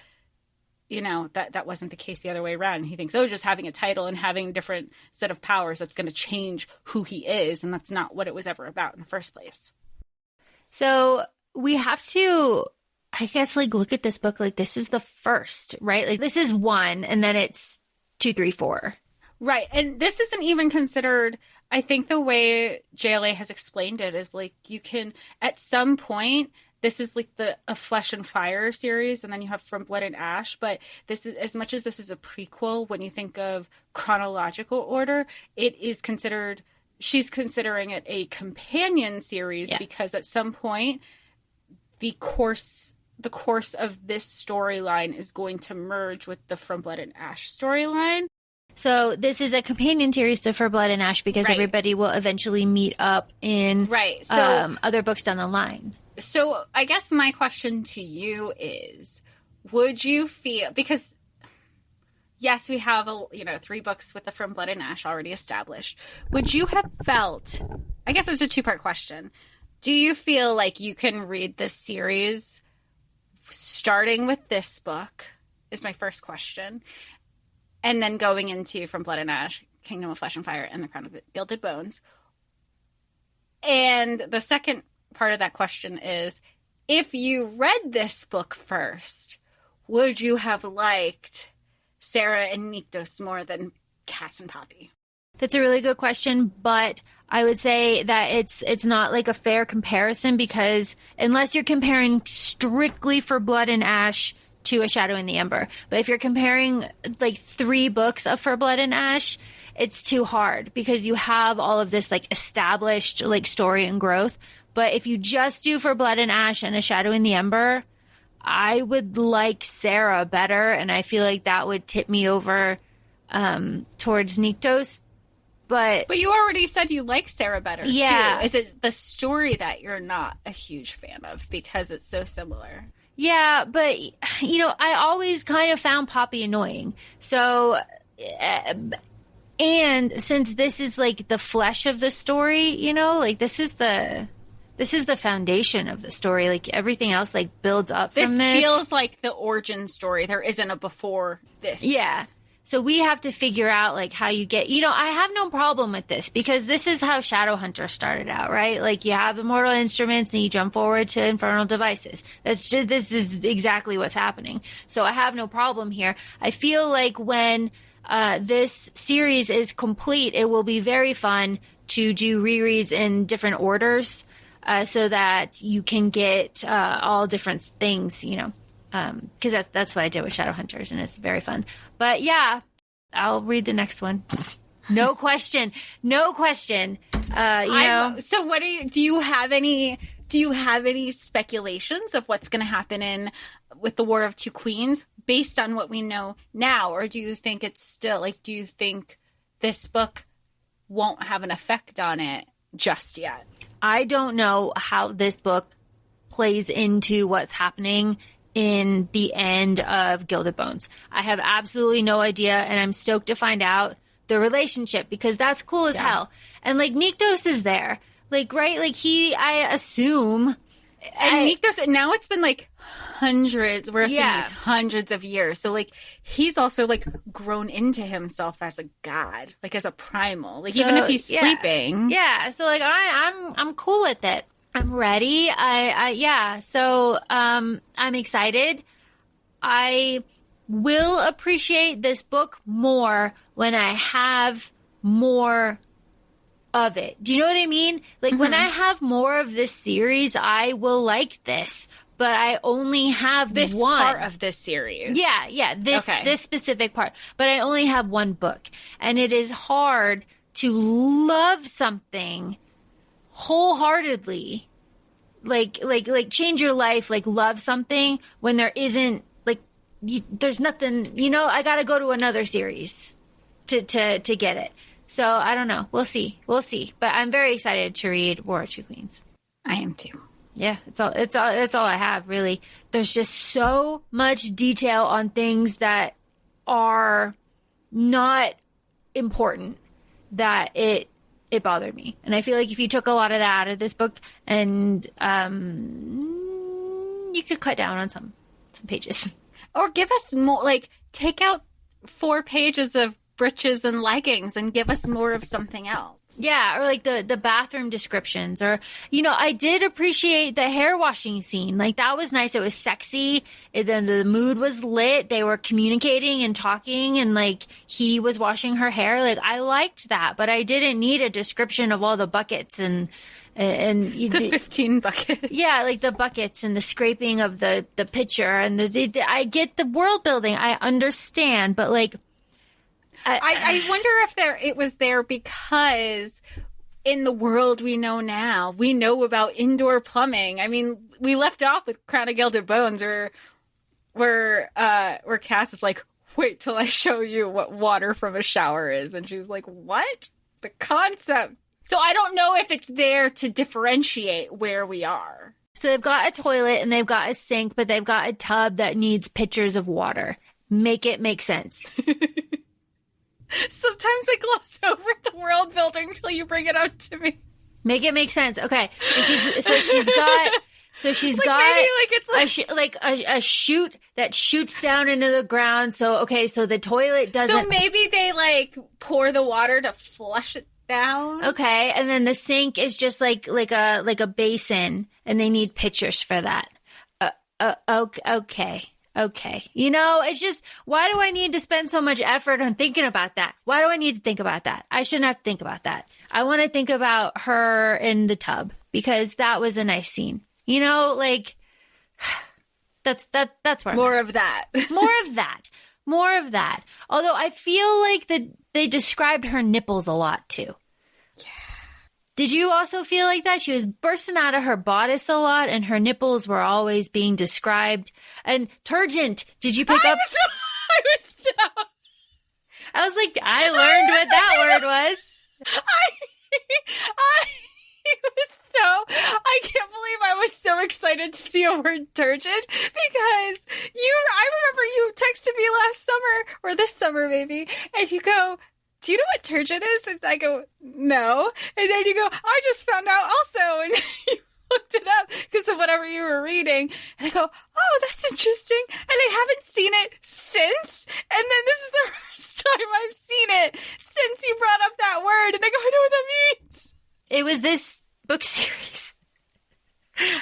that wasn't the case the other way around. And he thinks, just having a title and having a different set of powers, that's going to change who he is, and that's not what it was ever about in the first place. So we have to, I guess, like look at this book like this is the first, right? Like this is 1, and then it's 2, 3, 4. Right. And this isn't even considered, I think the way JLA has explained it is like you can, at some point, this is like a Flesh and Fire series, and then you have From Blood and Ash. But this is, as much as this is a prequel, when you think of chronological order, it is considered, she's considering it a companion series because at some point the course of this storyline is going to merge with the From Blood and Ash storyline. So this is a companion series to For Blood and Ash because everybody will eventually meet up in other books down the line. So I guess my question to you is, would you feel, because yes, we have 3 books with the From Blood and Ash already established. Would you have felt, I guess it's a 2-part question. Do you feel like you can read this series starting with this book is my first question, and then going into From Blood and Ash, Kingdom of Flesh and Fire, and the Crown of Gilded Bones? And the second part of that question is, if you read this book first, would you have liked Sarah and Nyktos more than Cass and Poppy? That's a really good question, but I would say that it's not like a fair comparison, because unless you're comparing strictly For Blood and Ash to A Shadow in the Ember, but if you're comparing like 3 books of For Blood and Ash, it's too hard because you have all of this like established like story and growth. But if you just do For Blood and Ash and A Shadow in the Ember, I would like Sarah better, and I feel like that would tip me over towards Nyktos. But you already said you like Sarah better, yeah. too. Is it the story that you're not a huge fan of because it's so similar? Yeah, but, I always kind of found Poppy annoying. So, and since this is like the flesh of the story, like this is the foundation of the story. Like everything else like builds up from this. This feels like the origin story. There isn't a before this. Yeah. So we have to figure out like how you get, I have no problem with this because this is how Shadowhunters started out, right? Like you have immortal instruments and you jump forward to infernal devices. This is exactly what's happening. So I have no problem here. I feel like when this series is complete, it will be very fun to do rereads in different orders so that you can get all different things, because that's what I did with Shadowhunters, and it's very fun. But yeah, I'll read the next one. No question. So what do you have any speculations of what's going to happen with the War of Two Queens based on what we know now? Or do you think it's still do you think this book won't have an effect on it just yet? I don't know how this book plays into what's happening in the end of Gilded Bones. I have absolutely no idea, and I'm stoked to find out the relationship because that's cool as hell. And like Nyktos is there, right? I assume. And Nyktos, now it's been hundreds, we're assuming hundreds of years. So he's also grown into himself as a god, as a primal, even if he's sleeping. Yeah. So I'm cool with it. I'm ready. So I'm excited. I will appreciate this book more when I have more of it. Do you know what I mean? When I have more of this series, I will like this. But I only have this one part of this series. Yeah. This specific part. But I only have one book, and it is hard to love something wholeheartedly, change your life, love something when there isn't there's nothing. I got to go to another series to get it. So I don't know. We'll see. But I'm very excited to read War of Two Queens. I am too. Yeah, it's all I have, really. There's just so much detail on things that are not important that it bothered me. And I feel like if you took a lot of that out of this book, and you could cut down on some pages. Or give us more, take out 4 pages of breeches and leggings and give us more of something else. Yeah, or like the bathroom descriptions, or, you know, I did appreciate the hair washing scene. Like, that was nice. It was sexy. Then the mood was lit. They were communicating and talking, and like he was washing her hair. Like, I liked that, but I didn't need a description of all the buckets and the 15 buckets. Yeah, like the buckets and the scraping of the pitcher and I get the world building. I understand, but like, I wonder if it was there because in the world we know now, we know about indoor plumbing. I mean, we left off with Crown of Gilded Bones where Cass is like, wait till I show you what water from a shower is. And she was like, what? The concept. So I don't know if it's there to differentiate where we are. So they've got a toilet and they've got a sink, but they've got a tub that needs pitchers of water. Make it make sense. Sometimes I gloss over the world building until you bring it up to me. Make it make sense. Okay. She's got a chute that shoots down into the ground. So the toilet doesn't. So maybe they like pour the water to flush it down. Okay, and then the sink is just like a basin, and they need pitchers for that. Okay. You know, it's just, why do I need to spend so much effort on thinking about that? Why do I need to think about that? I shouldn't have to think about that. I want to think about her in the tub because that was a nice scene. You know, like, that's where more of that. More of that. Although I feel like they described her nipples a lot too. Yeah. Did you also feel like that? She was bursting out of her bodice a lot, and her nipples were always being described. And turgent, did you pick up? I was like, I learned what that word was. I can't believe I was so excited to see a word turgid because I remember you texted me last summer or this summer maybe, and you go, do you know what turgid is? And I go, no. And then you go, I just found out also. And you looked it up because of whatever you were reading. And I go, oh, that's interesting. And I haven't seen it since. And then this is the first time I've seen it since you brought up that word. And I go, I know what that means. It was this book series.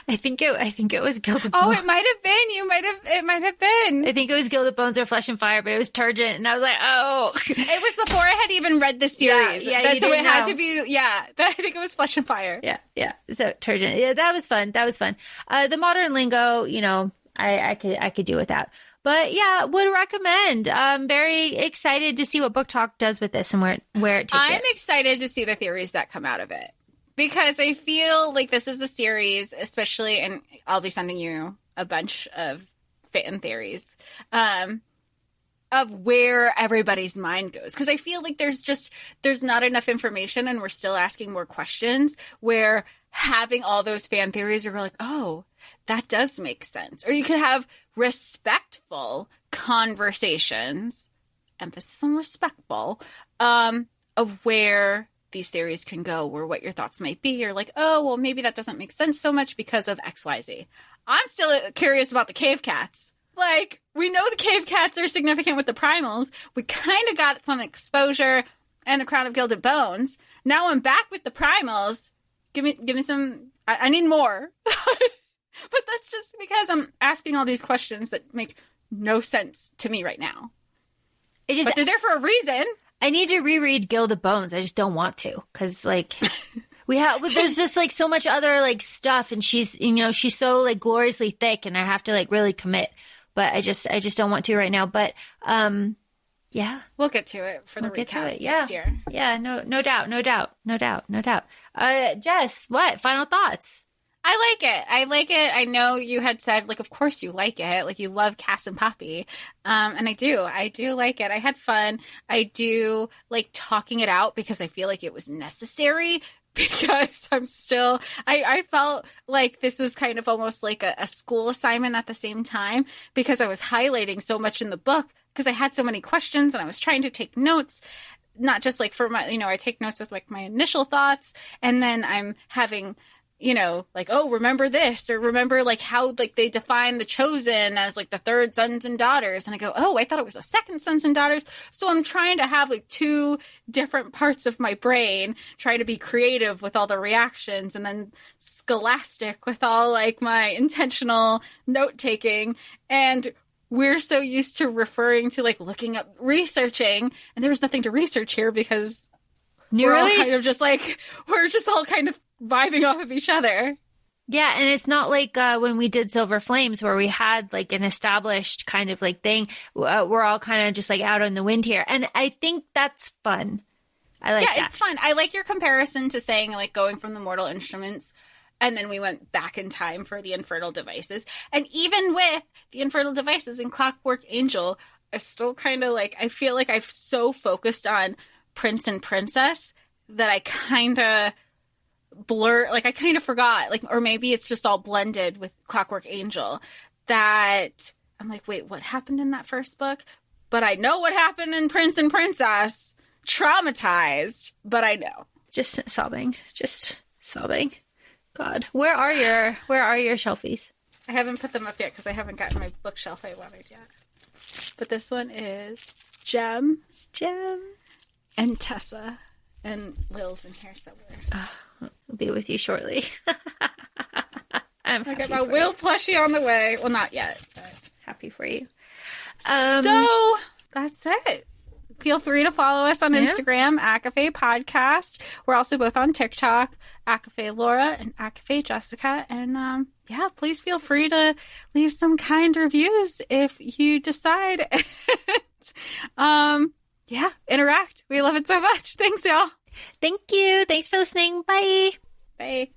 I think it was Gilded Bones. Oh, it might have been. It might have been. I think it was Gilded Bones or Flesh and Fire, but it was turgid, and I was like, oh. It was before I had even read the series. Yeah, so it had to be, I think it was Flesh and Fire. Yeah. So turgid. Yeah, that was fun. The modern lingo, you know, I could do without. But yeah, would recommend. I'm very excited to see what Book Talk does with this and where it takes it. I'm excited to see the theories that come out of it. Because I feel like this is a series, especially, and I'll be sending you a bunch of fan theories, of where everybody's mind goes. Because I feel like there's not enough information and we're still asking more questions, where having all those fan theories are like, oh, that does make sense. Or you could have respectful conversations, emphasis on respectful, of where these theories can go, or what your thoughts might be. You're like, oh, well, maybe that doesn't make sense so much because of XYZ. I'm still curious about the cave cats. Like, we know the cave cats are significant with the primals. We kind of got some exposure in the Crown of Gilded Bones. Now I'm back with the primals. Give me some. I need more. But that's just because I'm asking all these questions that make no sense to me right now. But they're there for a reason. I need to reread Gilded Bones. I just don't want to, because like there's just like so much other like stuff, and she's so like gloriously thick, and I have to like really commit. But I just don't want to right now. But yeah, we'll get to it for the recap next year. Yeah, no doubt. Jess, what final thoughts? I like it. I know you had said, like, of course you like it. Like, you love Cass and Poppy. And I do like it. I had fun. I do like talking it out because I feel like it was necessary, because I felt like this was kind of almost like a school assignment at the same time, because I was highlighting so much in the book because I had so many questions and I was trying to take notes. Not just like for my, I take notes with like my initial thoughts, and then I'm having you know, like, oh, remember this, or remember like how like they define the chosen as like the third sons and daughters. And I go, oh, I thought it was the second sons and daughters. So I'm trying to have like two different parts of my brain, trying to be creative with all the reactions, and then scholastic with all like my intentional note taking. And we're so used to referring to like looking up, researching, and there was nothing to research here because we're all kind of just like, we're just all kind of vibing off of each other. Yeah, and it's not like when we did Silver Flames where we had like an established kind of like thing. We're all kind of just like out on the wind here. And I think that's fun. I like that. Yeah, it's fun. I like your comparison to saying like going from the mortal instruments and then we went back in time for the infernal devices. And even with the infernal devices in Clockwork Angel, I still kind of like, I feel like I've so focused on Prince and Princess that I kind of I kind of forgot, like, or maybe it's just all blended with Clockwork Angel, that I'm like, wait, what happened in that first book? But I know what happened in Prince and Princess. Traumatized, but I know. Just sobbing. God, where are your shelfies? I haven't put them up yet because I haven't gotten my bookshelf I wanted yet. But this one is Gem, and Tessa, and Lil's in here somewhere. I'll be with you shortly. I got my Will plushie on the way. Well, not yet, but happy for you. So that's it. Feel free to follow us on Instagram, ACOFAE Podcast. We're also both on TikTok, ACOFAE Laura and ACOFAE Jessica. And please feel free to leave some kind reviews if you decide. Interact. We love it so much. Thanks, y'all. Thank you. Thanks for listening. Bye. Bye.